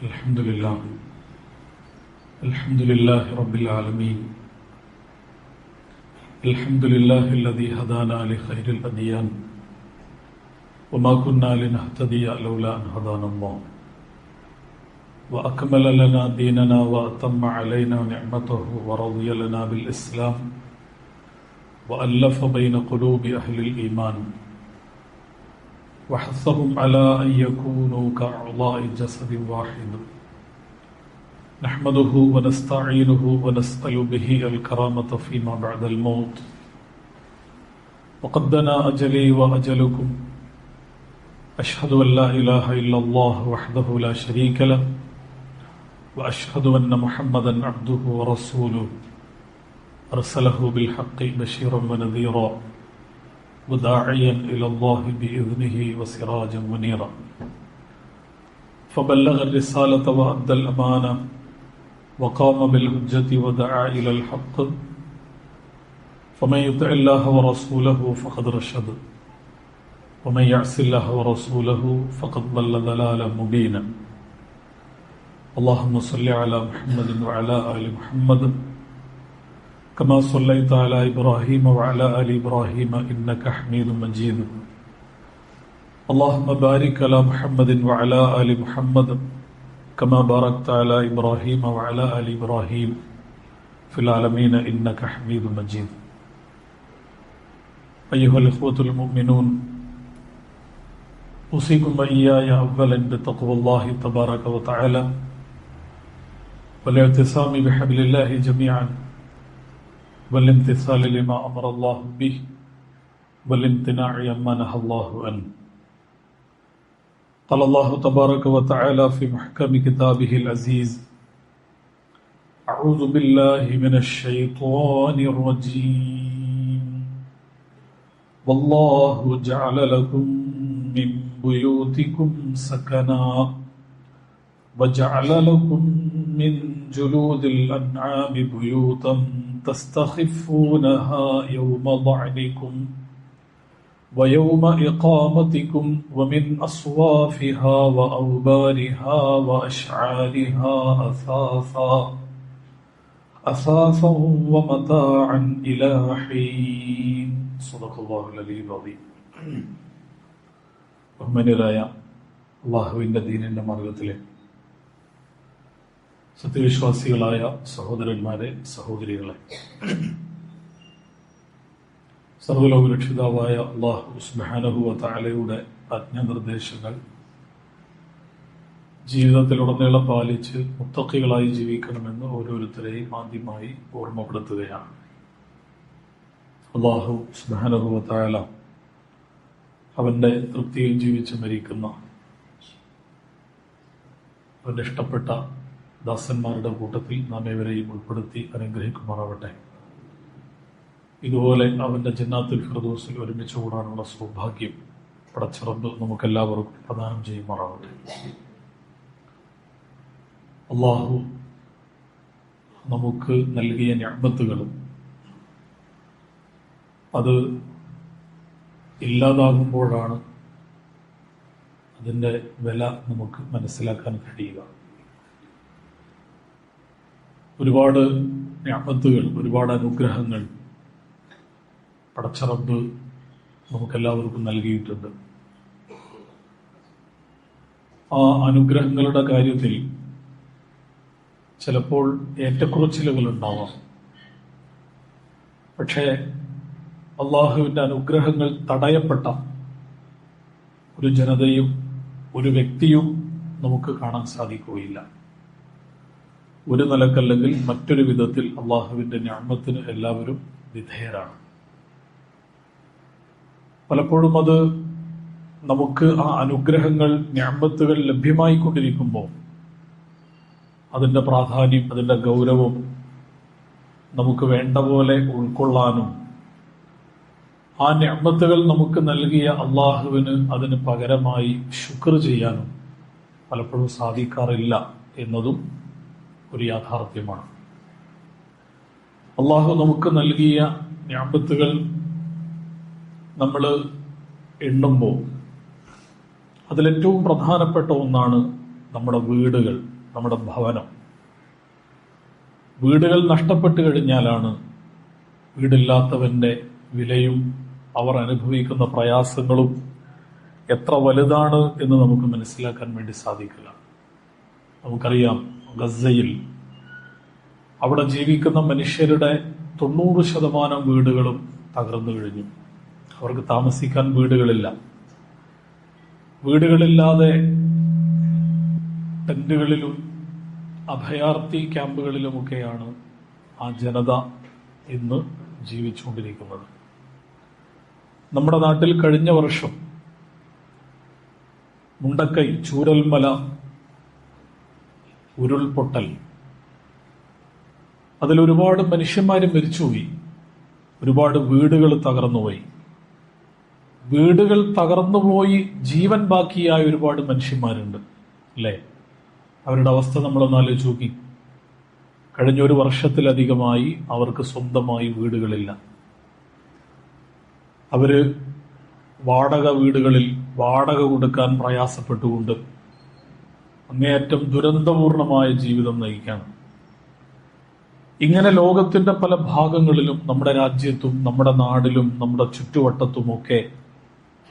الحمد لله الحمد لله رب العالمين الحمد لله الذي هدانا لخير الأديان وما كنا لنهتدي لولا أن هدانا الله وأكمل لنا ديننا وأتم علينا نعمته ورضي لنا بالإسلام وألف بين قلوب أهل الإيمان وحثهم على أن يكونوا كأعضاء جسد واحد نحمده ونستعينه ونسأل به الكرامة فيما بعد الموت وقد دنا أجلي وأجلكم أشهد أن لا إله إلا الله وحده لا شريك له وأشهد أن محمدا عبده ورسوله أرسله بالحق بشيرا ونذيرا وداعيا إلى الله بإذنه وسراجا منيرا فبلغ الرسالة وأدى الأمانة وقام بالحجة ودعا إلى الحق فمن يطع الله ورسوله فقد رشد ومن يعص الله ورسوله فقد ضل ضلالا مبينا اللهم صل على محمد وعلى آل محمد كما صليت على إبراهيم وعلى آل إبراهيم إنك حميد مجيد اللهم بارك على محمد وعلى آل محمد كما باركت على إبراهيم وعلى آل إبراهيم في العالمين إنك حميد مجيد أيها الإخوة المؤمنون أوصيكم وإياي أولا بتقوى الله تبارك وتعالى والاعتصام بحبل الله جميعا والامتثال لما أمر الله به والامتناع عما نهى الله عنه قال الله تبارك وتعالى في محكم كتابه العزيز أعوذ بالله من الشيطان الرجيم والله جعل لكم من بيوتكم سكنا وجعل لكم من جلود الأنعام بيوتا تستخفونها يوم ضعنكم ويوم إقامتكم ومن أصوافها وأوبارها وأشعارها أثاثا ومتاعا إلى حين صدق الله العلي العظيم ബഹുമാന്യരായ അല്ലാഹുവിന്റെ ദീനിന്റെ മാർഗത്തിലെ സത്യവിശ്വാസികളായ സഹോദരന്മാരെ, സഹോദരികളെ, സർവ്വലോകരക്ഷിതാവായ അല്ലാഹു സുബ്ഹാനഹു വ തആലയുടെ ആജ്ഞാനിർദ്ദേശങ്ങൾ ജീവിതത്തിലുടനീളം പാലിച്ച് മുത്തഖികളായി ജീവിക്കണമെന്ന് ഓരോരുത്തരെയും ആദ്യമായി ഓർമ്മപ്പെടുത്തുകയാണ്. അല്ലാഹു സുബ്ഹാനഹു വ തആല അവന്റെ തൃപ്തിയിൽ ജീവിച്ച് മരിക്കുന്ന അവന്റെ ഇഷ്ടപ്പെട്ട ദാസന്മാരുടെ കൂട്ടത്തിൽ നാം ഏവരെയും ഉൾപ്പെടുത്തി അനുഗ്രഹിക്കുമാറാവട്ടെ. ഇതുപോലെ അവന്റെ ജന്നാത്തുൽ ഫിർദൗസിൽ ഒരുമിച്ച് കൂടാനുള്ള സൗഭാഗ്യം പടച്ച റബ്ബ് നമുക്കെല്ലാവർക്കും പ്രദാനം ചെയ്യുമാറാവട്ടെ. അല്ലാഹു നമുക്ക് നൽകിയ നിഅമത്തുകളും അത് ഇല്ലാതാകുമ്പോഴാണ് അതിൻ്റെ വില നമുക്ക് മനസ്സിലാക്കാൻ കഴിയുക. ഒരുപാട് നിഅമത്തുകൾ, ഒരുപാട് അനുഗ്രഹങ്ങൾ പടച്ച റബ്ബ് നമുക്കെല്ലാവർക്കും നൽകിയിട്ടുണ്ട്. ആ അനുഗ്രഹങ്ങളുടെ കാര്യത്തിൽ ചിലപ്പോൾ ഏറ്റക്കുറച്ചിലുകൾ ഉണ്ടാവാം. പക്ഷേ അള്ളാഹുവിന്റെ അനുഗ്രഹങ്ങൾ തടയപ്പെട്ട ഒരു ജനതയും ഒരു വ്യക്തിയും നമുക്ക് കാണാൻ സാധിക്കുകയില്ല. ഒരു നിലക്കല്ലെങ്കിൽ മറ്റൊരു വിധത്തിൽ അള്ളാഹുവിന്റെ നിഅമത്തിന് എല്ലാവരും വിധേയരാണ്. പലപ്പോഴും അത് നമുക്ക് ആ അനുഗ്രഹങ്ങൾ, നിഅമത്തുകൾ ലഭ്യമായിക്കൊണ്ടിരിക്കുമ്പോൾ അതിന്റെ പ്രാധാന്യം, അതിന്റെ ഗൗരവം നമുക്ക് വേണ്ട പോലെ ഉൾക്കൊള്ളാനും ആ നിഅമത്തുകൾ നമുക്ക് നൽകിയ അള്ളാഹുവിന് അതിന് പകരമായി ശുക്ർ ചെയ്യാനും പലപ്പോഴും സാധിക്കാറില്ല എന്നതും ഒരു യാഥാർത്ഥ്യമാണ്. അള്ളാഹു നമുക്ക് നൽകിയ നിഅമത്തുകൾ നമ്മൾ എണ്ണുമ്പോൾ അതിലേറ്റവും പ്രധാനപ്പെട്ട ഒന്നാണ് നമ്മുടെ വീടുകൾ, നമ്മുടെ ഭവനം. വീടുകൾ നഷ്ടപ്പെട്ടു കഴിഞ്ഞാലാണ് വീടില്ലാത്തവന്റെ വിലയും അവർ അനുഭവിക്കുന്ന പ്രയാസങ്ങളും എത്ര വലുതാണ് എന്ന് നമുക്ക് മനസ്സിലാക്കാൻ വേണ്ടി സാധിക്കില്ല. നമുക്കറിയാം, ഗസയിൽ അവിടെ ജീവിക്കുന്ന മനുഷ്യരുടെ 90% വീടുകളും തകർന്നു കഴിഞ്ഞു. അവർക്ക് താമസിക്കാൻ വീടുകളില്ല. വീടുകളില്ലാതെ ടെന്റുകളിലും അഭയാർത്ഥി ക്യാമ്പുകളിലുമൊക്കെയാണ് ആ ജനത ഇന്ന് ജീവിച്ചുകൊണ്ടിരിക്കുന്നത്. നമ്മുടെ നാട്ടിൽ കഴിഞ്ഞ വർഷം മുണ്ടക്കൈ ചൂരൽമല ഉരുൾപൊട്ടൽ, അതിലൊരുപാട് മനുഷ്യന്മാർ മരിച്ചുപോയി. ഒരുപാട് വീടുകൾ തകർന്നുപോയി. വീടുകൾ തകർന്നുപോയി ജീവൻ ബാക്കിയായ ഒരുപാട് മനുഷ്യന്മാരുണ്ട്, അല്ലേ? അവരുടെ അവസ്ഥ നമ്മളൊന്ന് ആലോചിച്ച് നോക്കി. കഴിഞ്ഞ ഒരു വർഷത്തിലധികമായി അവർക്ക് സ്വന്തമായി വീടുകളില്ല. അവര് വാടക വീടുകളിൽ വാടക കൊടുക്കാൻ പ്രയാസപ്പെട്ടുകൊണ്ട് അങ്ങേയറ്റം ദുരന്തപൂർണമായ ജീവിതം നയിക്കുകയാണ്. ഇങ്ങനെ ലോകത്തിന്റെ പല ഭാഗങ്ങളിലും, നമ്മുടെ രാജ്യത്തും നമ്മുടെ നാടിലും നമ്മുടെ ചുറ്റുവട്ടത്തുമൊക്കെ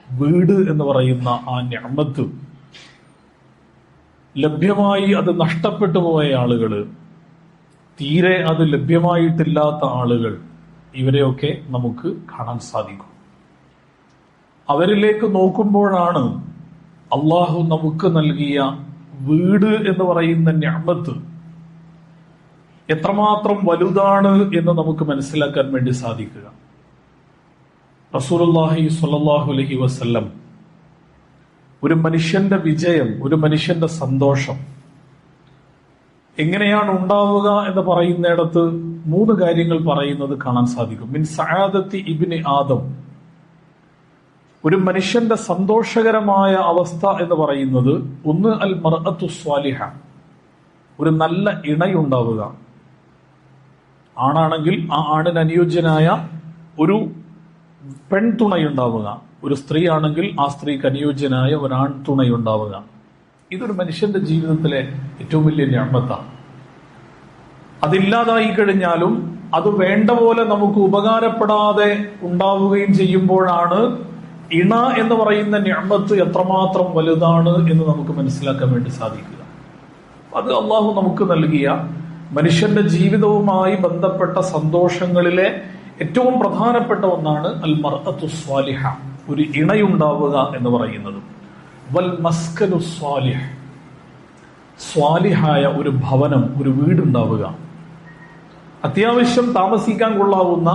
വീട് എന്ന് പറയുന്ന ആ നിഅമത്ത് ലഭ്യമായി അത് നഷ്ടപ്പെട്ടു പോയ ആളുകള്, തീരെ അത് ലഭ്യമായിട്ടില്ലാത്ത ആളുകൾ, ഇവരെയൊക്കെ നമുക്ക് കാണാൻ സാധിക്കും. അവരിലേക്ക് നോക്കുമ്പോഴാണ് അള്ളാഹു നമുക്ക് നൽകിയ വീട് എന്ന് പറയുന്ന നിഅമത്ത് എത്രമാത്രം വലുതാണ് എന്ന് നമുക്ക് മനസ്സിലാക്കാൻ വേണ്ടി സാധിക്കുക. റസൂലുള്ളാഹി സ്വല്ലല്ലാഹു അലൈഹി വസല്ലം ഒരു മനുഷ്യന്റെ വിജയം, ഒരു മനുഷ്യന്റെ സന്തോഷം എങ്ങനെയാണ് ഉണ്ടാവുക എന്ന് പറയുന്നിടത്ത് 3 കാര്യങ്ങൾ പറയുന്നത് കാണാൻ സാധിക്കും. മിൻ സആദത്തി ഇബ്നി ആദം, ഒരു മനുഷ്യന്റെ സന്തോഷകരമായ അവസ്ഥ എന്ന് പറയുന്നത് ഒന്ന് അൽ മർഅത്തു സ്വാലിഹ, ഒരു നല്ല ഇണയുണ്ടാവുക. ആണാണെങ്കിൽ ആ ആണിന് അനുയോജ്യനായ ഒരു പെൺതുണയുണ്ടാവുക, ഒരു സ്ത്രീ ആണെങ്കിൽ ആ സ്ത്രീക്ക് അനുയോജ്യനായ ഒരു ആൺ തുണയുണ്ടാവുക. ഇതൊരു മനുഷ്യന്റെ ജീവിതത്തിലെ ഏറ്റവും വലിയ നിഅമത്താണ്. അതില്ലാതായി കഴിഞ്ഞാലും അത് വേണ്ട പോലെ നമുക്ക് ഉപകാരപ്പെടാതെ ഉണ്ടാവുകയും ചെയ്യുമ്പോഴാണ് ഇണ എന്ന് പറയുന്ന നിഅമത്ത് എത്രമാത്രം വലുതാണ് എന്ന് നമുക്ക് മനസ്സിലാക്കാൻ വേണ്ടി സാധിക്കുക. അത് അള്ളാഹു നമുക്ക് നൽകിയ മനുഷ്യന്റെ ജീവിതവുമായി ബന്ധപ്പെട്ട സന്തോഷങ്ങളിലെ ഏറ്റവും പ്രധാനപ്പെട്ട ഒന്നാണ് അൽ മർഅത്തു സ്വാലിഹ, ഒരു ഇണയുണ്ടാവുക എന്ന് പറയുന്നത്. വൽ മസ്കനു സ്വാലിഹ്, സ്വാലിഹായ ഒരു ഭവനം, ഒരു വീടുണ്ടാവുക. അത്യാവശ്യം താമസിക്കാൻ കൊള്ളാവുന്ന,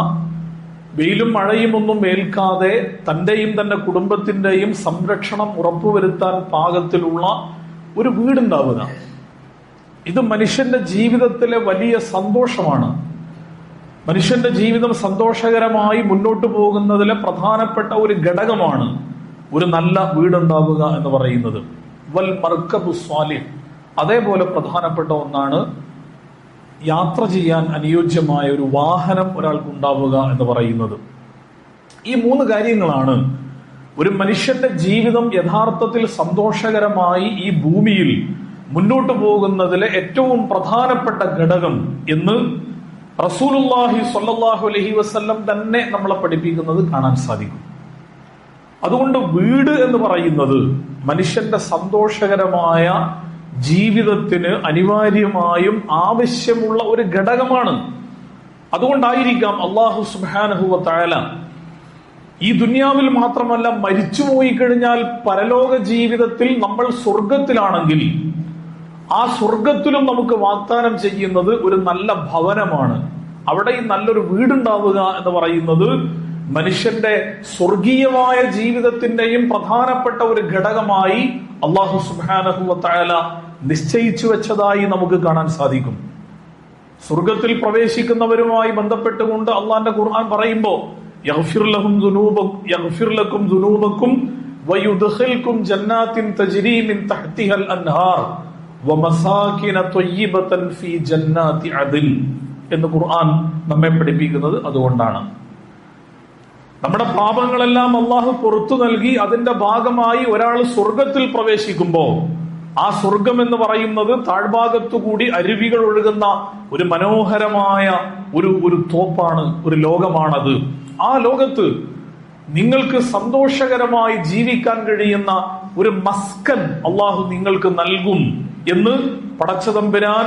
വെയിലും മഴയും ഒന്നും ഏൽക്കാതെ തന്റെയും തന്റെ കുടുംബത്തിന്റെയും സംരക്ഷണം ഉറപ്പുവരുത്താൻ പാകത്തിലുള്ള ഒരു വീടുണ്ടാവുക. ഇത് മനുഷ്യന്റെ ജീവിതത്തിലെ വലിയ സന്തോഷമാണ്. മനുഷ്യന്റെ ജീവിതം സന്തോഷകരമായി മുന്നോട്ട് പോകുന്നതിലെ പ്രധാനപ്പെട്ട ഒരു ഘടകമാണ് ഒരു നല്ല വീടുണ്ടാവുക എന്ന് പറയുന്നത്. വൽ മർകബു സ്വാലിഹ്, അതേപോലെ പ്രധാനപ്പെട്ട ഒന്നാണ് യാത്ര ചെയ്യാൻ അനുയോജ്യമായ ഒരു വാഹനം ഒരാൾക്ക് ഉണ്ടാവുക എന്ന് പറയുന്നത്. ഈ 3 കാര്യങ്ങളാണ് ഒരു മനുഷ്യന്റെ ജീവിതം യഥാർത്ഥത്തിൽ സന്തോഷകരമായി ഈ ഭൂമിയിൽ മുന്നോട്ട് പോകുന്നതിലെ ഏറ്റവും പ്രധാനപ്പെട്ട ഘടകം എന്ന് റസൂലുള്ളാഹി സ്വല്ലല്ലാഹു അലൈഹി വസല്ലം തന്നെ നമ്മളെ പഠിപ്പിക്കുന്നത് കാണാൻ സാധിക്കും. അതുകൊണ്ട് വീട് എന്ന് പറയുന്നത് മനുഷ്യന്റെ സന്തോഷകരമായ ജീവിതത്തിന് അനിവാര്യമായും ആവശ്യമുള്ള ഒരു ഘടകമാണ്. അതുകൊണ്ടായിരിക്കാം അല്ലാഹു സുബ്ഹാനഹു വ തആല ഈ ദുനിയാവിൽ മാത്രമല്ല, മരിച്ചുപോയി കഴിഞ്ഞാൽ പരലോക ജീവിതത്തിൽ നമ്മൾ സ്വർഗത്തിലാണെങ്കിൽ ആ സ്വർഗത്തിലും നമുക്ക് വാഗ്ദാനം ചെയ്യുന്നത് ഒരു നല്ല ഭവനമാണ്. അവിടെ ഈ നല്ലൊരു വീടുണ്ടാവുക എന്ന് പറയുന്നത് മനുഷ്യന്റെ സ്വർഗീയമായ ജീവിതത്തിന്റെയും പ്രധാനപ്പെട്ട ഒരു ഘടകമായി അല്ലാഹു സുബ്ഹാനഹു വ തആല നിശ്ചയിച്ചു വെച്ചതായി നമുക്ക് കാണാൻ സാധിക്കും. സ്വർഗത്തിൽ പ്രവേശിക്കുന്നവരുമായി ബന്ധപ്പെട്ടുകൊണ്ട് അള്ളാന്റെ ഖുർആൻ പറയുമ്പോൾ യഗ്ഫിർ ലക്കും ദുനൂബക്കും വയുദ്ഖിൽകും ജന്നാത്തിൻ തജ്രി മിൻ തഹ്തിഹൽ അൻഹാർ വമസാകിന ത്വയ്യിബതൻ ഫീ ജന്നാതി അദ്ൻ എന്ന് ഖുർആൻ നമ്മെ പഠിപ്പിക്കുന്നത് അതുകൊണ്ടാണ്. നമ്മുടെ പാപങ്ങളെല്ലാം അള്ളാഹു പുറത്തു നൽകി അതിന്റെ ഭാഗമായി ഒരാൾ സ്വർഗത്തിൽ പ്രവേശിക്കുമ്പോൾ ആ സ്വർഗം എന്ന് പറയുന്നത് താഴ്ഭാഗത്തുകൂടി അരുവികൾ ഒഴുകുന്ന ഒരു മനോഹരമായ ഒരു തോപ്പാണ്, ഒരു ലോകമാണത്. ആ ലോകത്ത് നിങ്ങൾക്ക് സന്തോഷകരമായി ജീവിക്കാൻ കഴിയുന്ന ഒരു മസ്കൻ അള്ളാഹു നിങ്ങൾക്ക് നൽകും എന്ന് പടച്ചതമ്പുരാൻ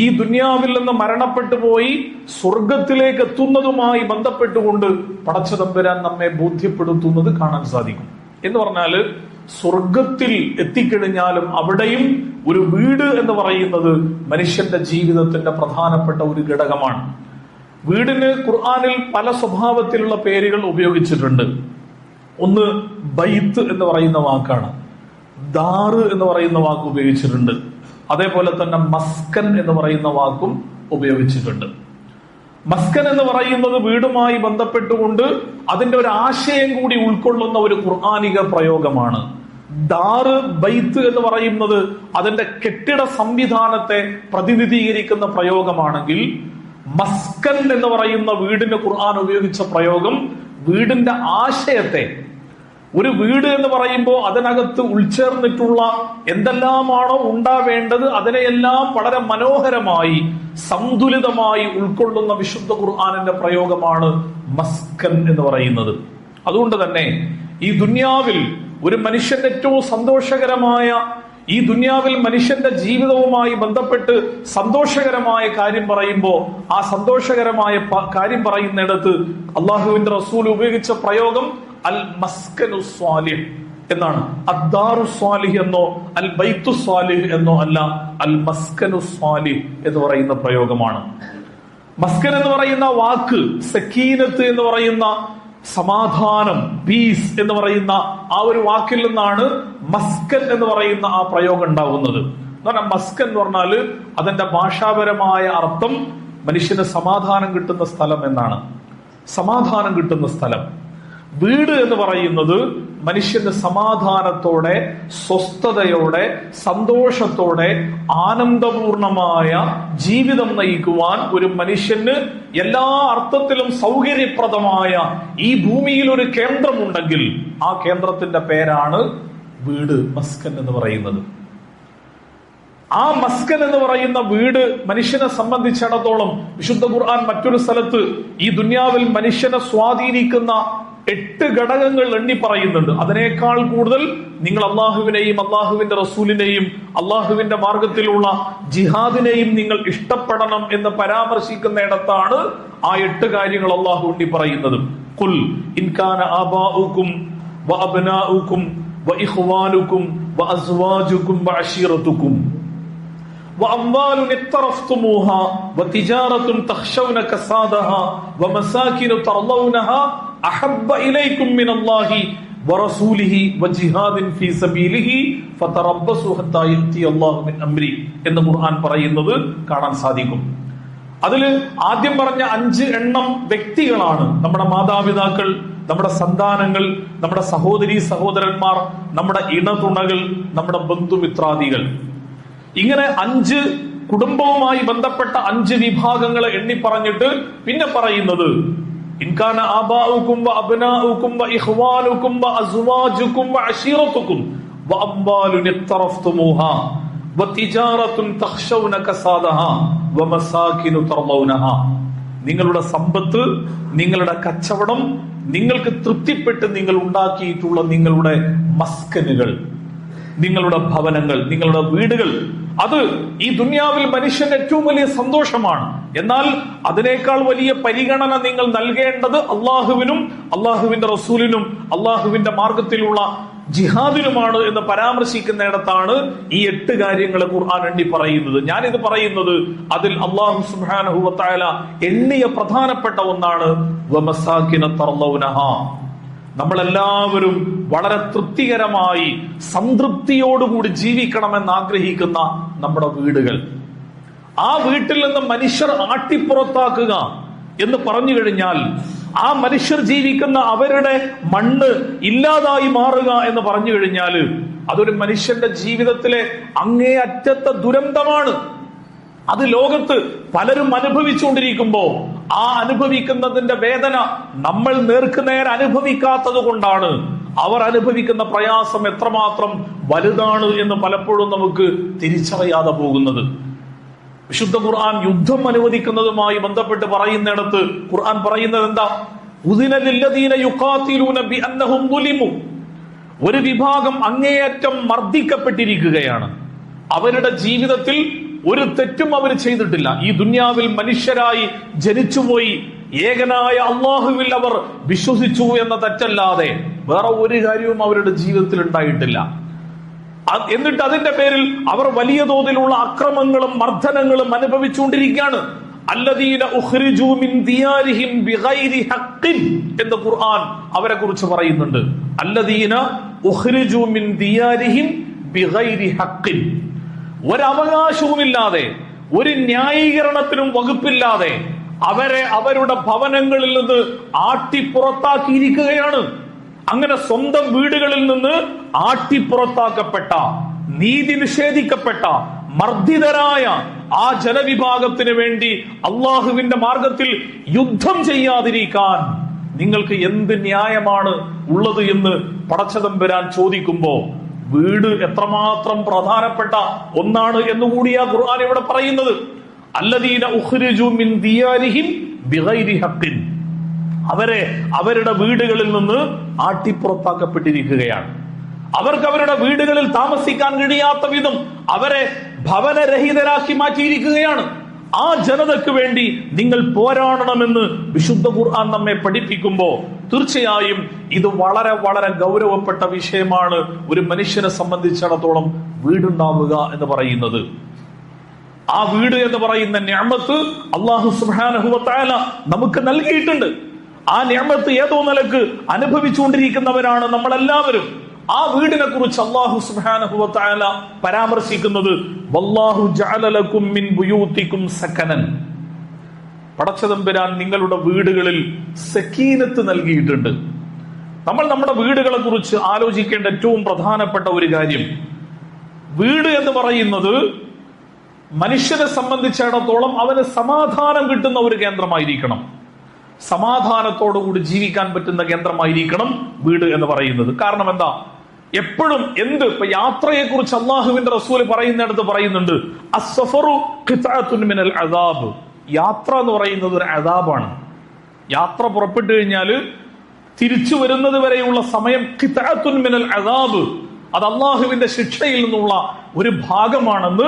ഈ ദുനിയാവിൽ നിന്ന് മരണപ്പെട്ടു പോയി സ്വർഗത്തിലേക്ക് എത്തുന്നതുമായി ബന്ധപ്പെട്ടുകൊണ്ട് പടച്ചതമ്പുരാൻ നമ്മെ ബോധ്യപ്പെടുത്തുന്നത് കാണാൻ സാധിക്കും. എന്ന് പറഞ്ഞാല് സ്വർഗത്തിൽ എത്തിക്കഴിഞ്ഞാലും അവിടെയും ഒരു വീട് എന്ന് പറയുന്നത് മനുഷ്യന്റെ ജീവിതത്തിന്റെ പ്രധാനപ്പെട്ട ഒരു ഘടകമാണ്. വീടിന് ഖുർആനിൽ പല സ്വഭാവത്തിലുള്ള പേരുകൾ ഉപയോഗിച്ചിട്ടുണ്ട്. ഒന്ന് ബൈത്ത് എന്ന് പറയുന്ന വാക്കാണ്, ദാറ് എന്ന് പറയുന്ന വാക്ക് ഉപയോഗിച്ചിട്ടുണ്ട്. അതേപോലെ തന്നെ മസ്കൻ എന്ന് പറയുന്ന വാക്കും ഉപയോഗിച്ചിട്ടുണ്ട്. മസ്കൻ എന്ന് പറയുന്നത് വീടുമായി ബന്ധപ്പെട്ടുകൊണ്ട് അതിന്റെ ഒരു ആശയം കൂടി ഉൾക്കൊള്ളുന്ന ഒരു ഖുർആനിക പ്രയോഗമാണ്. ദാറ് ബൈത്ത് എന്ന് പറയുന്നത് അതിന്റെ കെട്ടിട സംവിധാനത്തെ പ്രതിനിധീകരിക്കുന്ന പ്രയോഗമാണെങ്കിൽ, മസ്കൻ എന്ന് പറയുന്ന വീടിന് ഖുർആൻ ഉപയോഗിച്ച പ്രയോഗം വീടിന്റെ ആശയത്തെ, ഒരു വീട് എന്ന് പറയുമ്പോൾ അതിനകത്ത് ഉൾച്ചേർന്നിട്ടുള്ള എന്തെല്ലാമാണോ ഉണ്ടാവേണ്ടത് അതിനെയെല്ലാം വളരെ മനോഹരമായി സന്തുലിതമായി ഉൾക്കൊള്ളുന്ന വിശുദ്ധ ഖുർആനിന്റെ പ്രയോഗമാണ് മസ്കൻ എന്ന് പറയുന്നത്. അതുകൊണ്ട് തന്നെ ഈ ദുനിയാവിൽ ഒരു മനുഷ്യന്റെ ഏറ്റവും സന്തോഷകരമായ, ഈ ദുനിയാവിൽ മനുഷ്യന്റെ ജീവിതവുമായി ബന്ധപ്പെട്ട് സന്തോഷകരമായ കാര്യം പറയുമ്പോൾ ആ സന്തോഷകരമായ കാര്യം പറയുന്നിടത്ത് അള്ളാഹുവിന്റെ റസൂൽ ഉപയോഗിച്ച പ്രയോഗം അൽ മസ്കനു സ്വാലിഹ് എന്നാണ്. അദ്ദാറു സ്വാലിഹ് എന്നോ അൽ ബൈത്തു സ്വാലിഹ് എന്നോ അല്ല, അൽ മസ്കനു സ്വാലിഹ് എന്ന് പറയുന്ന പ്രയോഗമാണ്. മസ്കൻ എന്ന് പറയുന്ന വാക്ക് സക്കീനത്ത് എന്ന് പറയുന്ന സമാധാനം, പീസ് എന്ന് പറയുന്ന ആ ഒരു വാക്കിൽ നിന്നാണ് മസ്കൻ എന്ന് പറയുന്ന ആ പ്രയോഗം ഉണ്ടാകുന്നത്. എന്ന് പറഞ്ഞാൽ മസ്കൻ എന്ന് പറഞ്ഞാല് അതിന്റെ ഭാഷാപരമായ അർത്ഥം മനുഷ്യന് സമാധാനം കിട്ടുന്ന സ്ഥലം എന്നാണ്. സമാധാനം കിട്ടുന്ന സ്ഥലം. വീട് എന്ന് പറയുന്നത് മനുഷ്യന് സമാധാനത്തോടെ, സ്വസ്ഥതയോടെ, സന്തോഷത്തോടെ, ആനന്ദപൂർണമായ ജീവിതം നയിക്കുവാൻ ഒരു മനുഷ്യന് എല്ലാ അർത്ഥത്തിലും സൗകര്യപ്രദമായ ഈ ഭൂമിയിൽ ഒരു കേന്ദ്രമുണ്ടെങ്കിൽ ആ കേന്ദ്രത്തിന്റെ പേരാണ് വീട്, മസ്കൻ എന്ന് പറയുന്നത്. ആ മസ്കൻ എന്ന് പറയുന്ന വീട് മനുഷ്യനെ സംബന്ധിച്ചിടത്തോളം വിശുദ്ധ ഖുർആൻ മറ്റൊരു സ്ഥലത്ത് ഈ ദുനിയാവിൽ മനുഷ്യനെ സ്വാധീനിക്കുന്ന 8 ഘടകങ്ങൾ എണ്ണി പറയുന്നുണ്ട്. അതിനേക്കാൾ കൂടുതൽ നിങ്ങൾ അള്ളാഹുവിനെയും അള്ളാഹുവിന്റെ റസൂലിനെയും അള്ളാഹുവിന്റെ മാർഗത്തിലുള്ള ജിഹാദിനെയും നിങ്ങൾ ഇഷ്ടപ്പെടണം എന്ന് പരാമർശിക്കുന്നിടത്താണ് ആ 8 കാര്യങ്ങൾ അള്ളാഹു എണ്ണി പറയുന്നത്. ഖുൽ ഇൻ കാന ആബാഉകും വഅബ്നാഉകും വഇഖ്വാനുകും വഅസ്വാജുകും വഅശീറതുകും وأموال اقترفتموها وتجارة تخشون كسادها ومساكن ترضونها أحب إليكم من الله ورسوله وجهاد في سبيله فتربصوا حتى يأتي الله من أمره എന്ന് ഖുർആൻ പറയുന്നത് കാണാൻ സാധിക്കും. അതിൽ ആദ്യം പറഞ്ഞ 5 എണ്ണം വ്യക്തികളാണ്. നമ്മുടെ മാതാപിതാക്കൾ, നമ്മുടെ സന്താനങ്ങൾ, നമ്മുടെ സഹോദരീ സഹോദരന്മാർ, നമ്മുടെ ഇണതുണകൾ, നമ്മുടെ ബന്ധുമിത്രാദികൾ. ഇങ്ങനെ 5 കുടുംബവുമായി ബന്ധപ്പെട്ട 5 വിഭാഗങ്ങളെ എണ്ണി പറഞ്ഞിട്ട് പിന്നെ പറയുന്നത് ഇൻകാന ആബാഉകും വഅബ്നാഉകും വഇഖ്വാനുകും വഅസ്വാജുകും വഅശീറതുകും വഅംവാലുൻ ഇഖ്തറഫ്തുമൂഹാ വതിജാറത്തുൻ തഖ്ശൗന കസാദഹാ വമസാകിനു തർളൗനഹാ. നിങ്ങളുടെ സമ്പത്ത്, നിങ്ങളുടെ കച്ചവടം, നിങ്ങൾക്ക് തൃപ്തിപ്പെട്ട് നിങ്ങൾ ഉണ്ടാക്കിയിട്ടുള്ള നിങ്ങളുടെ മസ്കനുകൾ, നിങ്ങളുടെ ഭവനങ്ങൾ, നിങ്ങളുടെ വീടുകൾ, അത് ഈ ദുനിയാവിൽ മനുഷ്യന്റെ ഏറ്റവും വലിയ സന്തോഷമാണ്. എന്നാൽ അതിനേക്കാൾ വലിയ പരിഗണന നിങ്ങൾ നൽകേണ്ടത് അള്ളാഹുവിനും അള്ളാഹുവിന്റെ റസൂലിനും അള്ളാഹുവിന്റെ മാർഗത്തിലുള്ള ജിഹാദിനുമാണ് എന്ന് പരാമർശിക്കുന്നിടത്താണ് ഈ 8 കാര്യങ്ങൾ ഖുർആൻ എണ്ണി പറയുന്നത്. ഞാനിത് പറയുന്നത് അതിൽ അള്ളാഹു സുബ്ഹാനഹു വ തആല എണ്ണിയ പ്രധാനപ്പെട്ട ഒന്നാണ് വമസാകിന തർളൗനഹാ. നമ്മളെല്ലാവരും വളരെ തൃപ്തികരമായി സംതൃപ്തിയോടുകൂടി ജീവിക്കണമെന്ന് ആഗ്രഹിക്കുന്ന നമ്മുടെ വീടുകൾ, ആ വീട്ടിൽ നിന്ന് മനുഷ്യർ ആട്ടിപ്പുറത്താക്കുക എന്ന് പറഞ്ഞു കഴിഞ്ഞാൽ, ആ മനുഷ്യർ ജീവിക്കുന്ന അവരുടെ മണ്ണ് ഇല്ലാതായി മാറുക എന്ന് പറഞ്ഞു കഴിഞ്ഞാൽ അതൊരു മനുഷ്യന്റെ ജീവിതത്തിലെ അങ്ങേയറ്റത്തെ ദുരന്തമാണ്. അത് ലോകത്ത് പലരും അനുഭവിച്ചുകൊണ്ടിരിക്കുമ്പോ ആ അനുഭവിക്കുന്നതിന്റെ വേദന നമ്മൾ നേർക്കുനേർ അനുഭവിക്കാത്തത് കൊണ്ടാണ് അവർ അനുഭവിക്കുന്ന പ്രയാസം എത്രമാത്രം വലുതാണ് എന്ന് പലപ്പോഴും നമുക്ക് തിരിച്ചറിയാതെ പോകുന്നത്. വിശുദ്ധ ഖുർആൻ യുദ്ധം അനുവദിക്കുന്നതുമായി ബന്ധപ്പെട്ട് പറയുന്നിടത്ത് ഖുർആൻ പറയുന്നത് എന്താ? ഉദിന ലില്ലദീന യുഖാതിലൂന ബിഅന്നഹും ദുലിമു. ഒരു വിഭാഗം അങ്ങേയറ്റം മർദ്ദിക്കപ്പെട്ടിരിക്കുകയാണ്. അവരുടെ ജീവിതത്തിൽ ഒരു തെറ്റും അവർ ചെയ്തിട്ടില്ല. ഈ ദുനിയാവിൽ മനുഷ്യരായി ജനിച്ചുപോയി ഏകനായ അള്ളാഹുവിൽ അവർ വിശ്വസിച്ചു എന്ന തെറ്റല്ലാതെ വേറെ ഒരു കാര്യവും അവരുടെ ജീവിതത്തിൽ ഉണ്ടായിട്ടില്ല. എന്നിട്ട് അതിന്റെ പേരിൽ അവർ വലിയ തോതിലുള്ള അക്രമങ്ങളും മർദ്ദനങ്ങളും അനുഭവിച്ചുകൊണ്ടിരിക്കുകയാണ്. അല്ലദീന ഉഖ്രിജൂ മിൻ ദിയാരിഹിം ബിഗൈരി ഹഖ്ഖിൻ എന്ന് ഖുർആൻ അവരെ കുറിച്ച് പറയുന്നുണ്ട്. അല്ലദീന ഉഖ്രിജൂ മിൻ ദിയാരിഹിം ബിഗൈരി ഹഖ്ഖിൻ. ഒരവകാശവുമില്ലാതെ, ഒരു ന്യായീകരണത്തിനും വകുപ്പില്ലാതെ അവരെ അവരുടെ ഭവനങ്ങളിൽ നിന്ന് ആട്ടിപ്പുറത്താക്കിയിരിക്കുകയാണ്. അങ്ങനെ സ്വന്തം വീടുകളിൽ നിന്ന് ആട്ടിപ്പുറത്താക്കപ്പെട്ട, നീതി നിഷേധിക്കപ്പെട്ട, മർദ്ദിതരായ ആ ജനവിഭാഗത്തിന് വേണ്ടി അള്ളാഹുവിന്റെ മാർഗത്തിൽ യുദ്ധം ചെയ്യാതിരിക്കാൻ നിങ്ങൾക്ക് എന്ത് ന്യായമാണ് ഉള്ളത് എന്ന് പടച്ചതമ്പുരാൻ ചോദിക്കുമ്പോ വീട് എത്രമാത്രം പ്രധാനപ്പെട്ട ഒന്നാണ് എന്നുകൂടിയാ ഖുർആൻ ഇവിടെ പറയുന്നത്. അല്ലദീന ഉഖ്രിജൂ മിൻ ദിയാരിഹിം ബിഗൈരി ഹഖ്ഖിൻ. അവരെ അവരുടെ വീടുകളിൽ നിന്ന് ആട്ടിപ്പുറത്താക്കപ്പെട്ടിരിക്കുകയാണ്. അവർക്ക് അവരുടെ വീടുകളിൽ താമസിക്കാൻ കഴിയാത്ത വിധം അവരെ ഭവനരഹിതരാക്കി മാറ്റിയിരിക്കുകയാണ്. ആ ജനതയ്ക്ക് വേണ്ടി നിങ്ങൾ പോരാടണമെന്ന് വിശുദ്ധ ഖുർആൻ നമ്മെ പഠിപ്പിക്കുമ്പോ തീർച്ചയായും ഇത് വളരെ വളരെ ഗൗരവപ്പെട്ട വിഷയമാണ്. ഒരു മനുഷ്യനെ സംബന്ധിച്ചിടത്തോളം വീടുണ്ടാവുക എന്ന് പറയുന്നത്, ആ വീട് എന്ന് പറയുന്ന നിഅമത്ത് അല്ലാഹു സുബ്ഹാനഹു വ തആല നമുക്ക് നൽകിയിട്ടുണ്ട്. ആ നിഅമത്ത് ഏതോ നിലക്ക് അനുഭവിച്ചുകൊണ്ടിരിക്കുന്നവരാണ് നമ്മളെല്ലാവരും. ആ വീടിനെ കുറിച്ച് അല്ലാഹു സുബ്ഹാനഹു വ തആല പരാമർശിക്കുന്നത് വല്ലാഹു ജഅല ലക്കും മിൻ ബുയൂതികും സകനൻ. പടച്ചതമ്പുരാൻ നിങ്ങളുടെ വീടുകളിൽ സക്കീനത്ത് നൽകിയിട്ടുണ്ട്. നമ്മൾ നമ്മുടെ വീടുകളെ കുറിച്ച് ആലോചിക്കേണ്ട ഏറ്റവും പ്രധാനപ്പെട്ട ഒരു കാര്യം, വീട് എന്ന് പറയുന്നത് മനുഷ്യനെ സംബന്ധിച്ചിടത്തോളം അവന് സമാധാനം കിട്ടുന്ന ഒരു കേന്ദ്രമായിരിക്കണം. സമാധാനത്തോടുകൂടി ജീവിക്കാൻ പറ്റുന്ന കേന്ദ്രമായിരിക്കണം വീട് എന്ന് പറയുന്നത്. കാരണം എന്താ? എപ്പോഴും ഇപ്പൊ യാത്രയെ കുറിച്ച് അള്ളാഹുവിന്റെ റസൂൽ പറയുന്നിടത്ത് പറയുന്നുണ്ട്, അസ്സഫറു ഖിത്അത്തുൻ മിനൽ അദാബ്. യാത്ര എന്ന് പറയുന്നത് ഒരു അദാബാണ്. യാത്ര പുറപ്പെട്ടു കഴിഞ്ഞാൽ തിരിച്ചു വരുന്നത് വരെയുള്ള സമയം ഖിത്അത്തുൻ മിനൽ അദാബ്, അത് അള്ളാഹുവിന്റെ ശിക്ഷയിൽ നിന്നുള്ള ഒരു ഭാഗമാണെന്ന്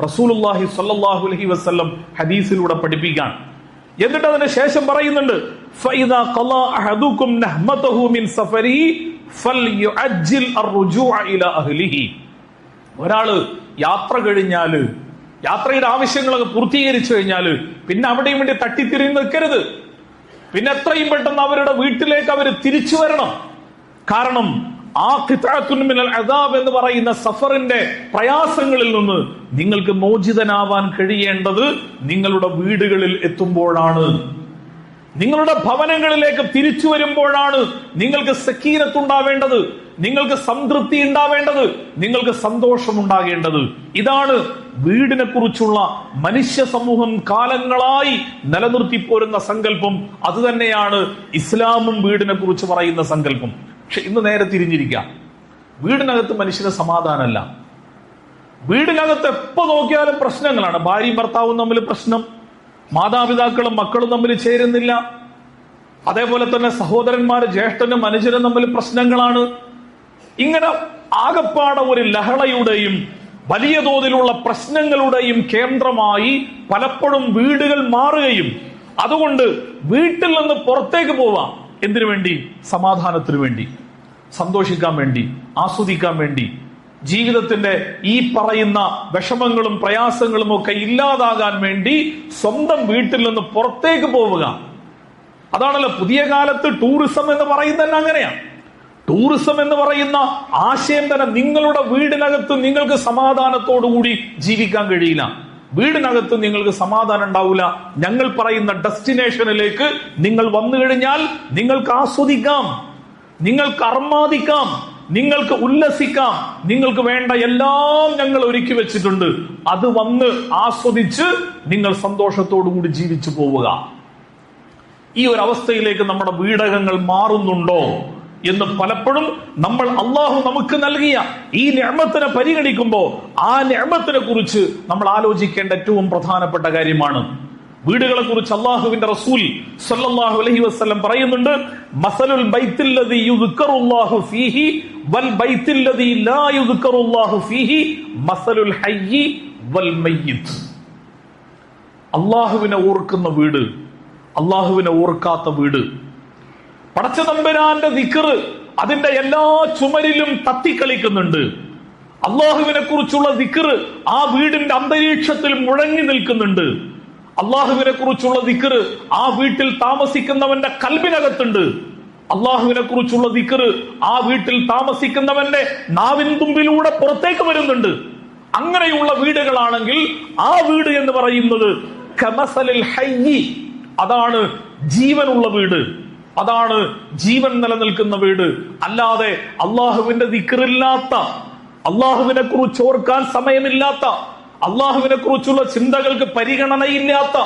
റസൂലുള്ളാഹി സ്വല്ലല്ലാഹു അലൈഹി വസല്ലം ഹദീസിലൂടെ പഠിപ്പിക്കാൻ. എന്നിട്ട് അതിന് ശേഷം പറയുന്നുണ്ട്, ഫഇദാ ഖളാ അഹദുകും നഹ്മതഹു മിൻ സഫരിഹി ഫൽയുഅജ്ജിൽ അർറുജൂഅ ഇലാ അഹ്ലിഹി. ഒരാള് യാത്ര കഴിഞ്ഞാല്, യാത്രയുടെ ആവശ്യങ്ങളൊക്കെ പൂർത്തീകരിച്ചു കഴിഞ്ഞാല് പിന്നെ അവിടെയും വേണ്ടി തട്ടിത്തിരിഞ്ഞ് നിൽക്കരുത്. പിന്നെ എത്രയും പെട്ടെന്ന് അവരുടെ വീട്ടിലേക്ക് അവർ തിരിച്ചു വരണം. കാരണം ആ ഖിത്അത്തുൻ മിനൽ അദാബ് എന്ന് പറയുന്ന സഫറിന്റെ പ്രയാസങ്ങളിൽ നിന്ന് നിങ്ങൾക്ക് മോചിതനാവാൻ കഴിയേണ്ടത് നിങ്ങളുടെ വീടുകളിൽ എത്തുമ്പോഴാണ്. നിങ്ങളുടെ ഭവനങ്ങളിലേക്ക് തിരിച്ചു വരുമ്പോഴാണ് നിങ്ങൾക്ക് സക്കീനത്ത് ഉണ്ടാവേണ്ടത്, നിങ്ങൾക്ക് സംതൃപ്തി ഉണ്ടാവേണ്ടത്, നിങ്ങൾക്ക് സന്തോഷം ഉണ്ടാകേണ്ടത്. ഇതാണ് വീടിനെ കുറിച്ചുള്ള മനുഷ്യ സമൂഹം കാലങ്ങളായി നിലനിർത്തിപ്പോരുന്ന സങ്കല്പം. അത് തന്നെയാണ് ഇസ്ലാമും വീടിനെ കുറിച്ച് പറയുന്ന സങ്കല്പം. പക്ഷെ ഇന്ന് നേരെ തിരിഞ്ഞിരിക്കാം. വീടിനകത്ത് മനുഷ്യന് സമാധാനമല്ല. വീടിനകത്ത് എപ്പോ നോക്കിയാലും പ്രശ്നങ്ങളാണ്. ഭാര്യയും ഭർത്താവും തമ്മിൽ പ്രശ്നം, മാതാപിതാക്കളും മക്കളും തമ്മിൽ ചേരുന്നില്ല, അതേപോലെ തന്നെ സഹോദരന്മാര് ജ്യേഷ്ഠനും അനുജനും തമ്മിൽ പ്രശ്നങ്ങളാണ്. ഇങ്ങനെ ആകപ്പാടെ ഒരു ലഹളയുടെയും വലിയ തോതിലുള്ള പ്രശ്നങ്ങളുടെയും കേന്ദ്രമായി പലപ്പോഴും വീടുകൾ മാറുകയും, അതുകൊണ്ട് വീട്ടിൽ നിന്ന് പുറത്തേക്ക് പോവാം. എന്തിനു വേണ്ടി? സമാധാനത്തിനു വേണ്ടി, സന്തോഷിക്കാൻ വേണ്ടി, ആസ്വദിക്കാൻ വേണ്ടി, ജീവിതത്തിന്റെ ഈ പറയുന്ന വിഷമങ്ങളും പ്രയാസങ്ങളും ഒക്കെ ഇല്ലാതാകാൻ വേണ്ടി സ്വന്തം വീട്ടിൽ നിന്ന് പുറത്തേക്ക് പോവുക. അതാണല്ലോ പുതിയ കാലത്ത് ടൂറിസം എന്ന് പറയുന്നത് തന്നെ അങ്ങനെയാണ്. ടൂറിസം എന്ന് പറയുന്ന ആശയം തന്നെ നിങ്ങളുടെ വീടിനകത്ത് നിങ്ങൾക്ക് സമാധാനത്തോടുകൂടി ജീവിക്കാൻ കഴിയില്ല. വീടിനകത്ത് നിങ്ങൾക്ക് സമാധാനം ഉണ്ടാവില്ല. ഞങ്ങൾ പറയുന്ന ഡെസ്റ്റിനേഷനിലേക്ക് നിങ്ങൾ വന്നു കഴിഞ്ഞാൽ നിങ്ങൾക്ക് ആസ്വദിക്കാം, നിങ്ങൾക്ക് അർമാദിക്കാം, നിങ്ങൾക്ക് ഉല്ലസിക്കാം, നിങ്ങൾക്ക് വേണ്ട എല്ലാം ഞങ്ങൾ ഒരുക്കി വെച്ചിട്ടുണ്ട്. അത് വന്ന് ആസ്വദിച്ച് നിങ്ങൾ സന്തോഷത്തോടുകൂടി ജീവിച്ചു പോവുക. ഈ ഒരു അവസ്ഥയിലേക്ക് നമ്മുടെ വീടകങ്ങൾ മാറുന്നുണ്ടോ എന്ന് പലപ്പോഴും നമ്മൾ അള്ളാഹു നമുക്ക് നൽകിയ ഈ നിഅമത്തിനെ പരിഗണിക്കുമ്പോൾ ആ നിഅമത്തിനെ കുറിച്ച് നമ്മൾ ആലോചിക്കേണ്ട ഏറ്റവും പ്രധാനപ്പെട്ട കാര്യമാണ്. വീടുകളെ കുറിച്ച് അള്ളാഹുവിന്റെ റസൂൽ സല്ലല്ലാഹു അലൈഹി വസല്ലം പറയുന്നുണ്ട്, മസലുൽ ബൈത്തില്ലദീ യുദ്കറുല്ലാഹു ഫീഹി വൽ ബൈത്തില്ലദീ ലാ യുദ്കറുല്ലാഹു ഫീഹി മസലുൽ ഹയ്യി വൽ മയ്യിത്ത്. അള്ളാഹുവിനെ ഓർക്കുന്ന വീട്, അള്ളാഹുവിനെ ഓർക്കാത്ത വീട്, പടച്ചതമ്പുരാന്റെ ദിക്ർ അതിന്റെ എല്ലാ ചുമരിലും തത്തിക്കളിക്കുന്നുണ്ട്. അള്ളാഹുവിനെ കുറിച്ചുള്ള ദിക്ർ ആ വീടിന്റെ അന്തരീക്ഷത്തിൽ മുഴങ്ങി നിൽക്കുന്നുണ്ട്. അള്ളാഹുവിനെ കുറിച്ചുള്ള ദിക്ർ ആ വീട്ടിൽ താമസിക്കുന്നവന്റെ കൽബിനകത്തുണ്ട്. അള്ളാഹുവിനെ കുറിച്ചുള്ള ദിക്ർ ആ വീട്ടിൽ താമസിക്കുന്നവന്റെ നാവിൻ തുമ്പിലൂടെ പുറത്തേക്ക് വരുന്നുണ്ട്. അങ്ങനെയുള്ള വീടുകളാണെങ്കിൽ ആ വീട് എന്ന് പറയുന്നത് കമസലിൽ ഹയ്യി, അതാണ് ജീവനുള്ള വീട്, അതാണ് ജീവൻ നിലനിൽക്കുന്ന വീട്. അല്ലാതെ അള്ളാഹുവിന്റെ ദിക്റില്ലാത്ത, അള്ളാഹുവിനെ കുറിച്ച് ഓർക്കാൻ സമയമില്ലാത്ത, അള്ളാഹുവിനെ കുറിച്ചുള്ള ചിന്തകൾക്ക് പരിഗണനയില്ലാത്ത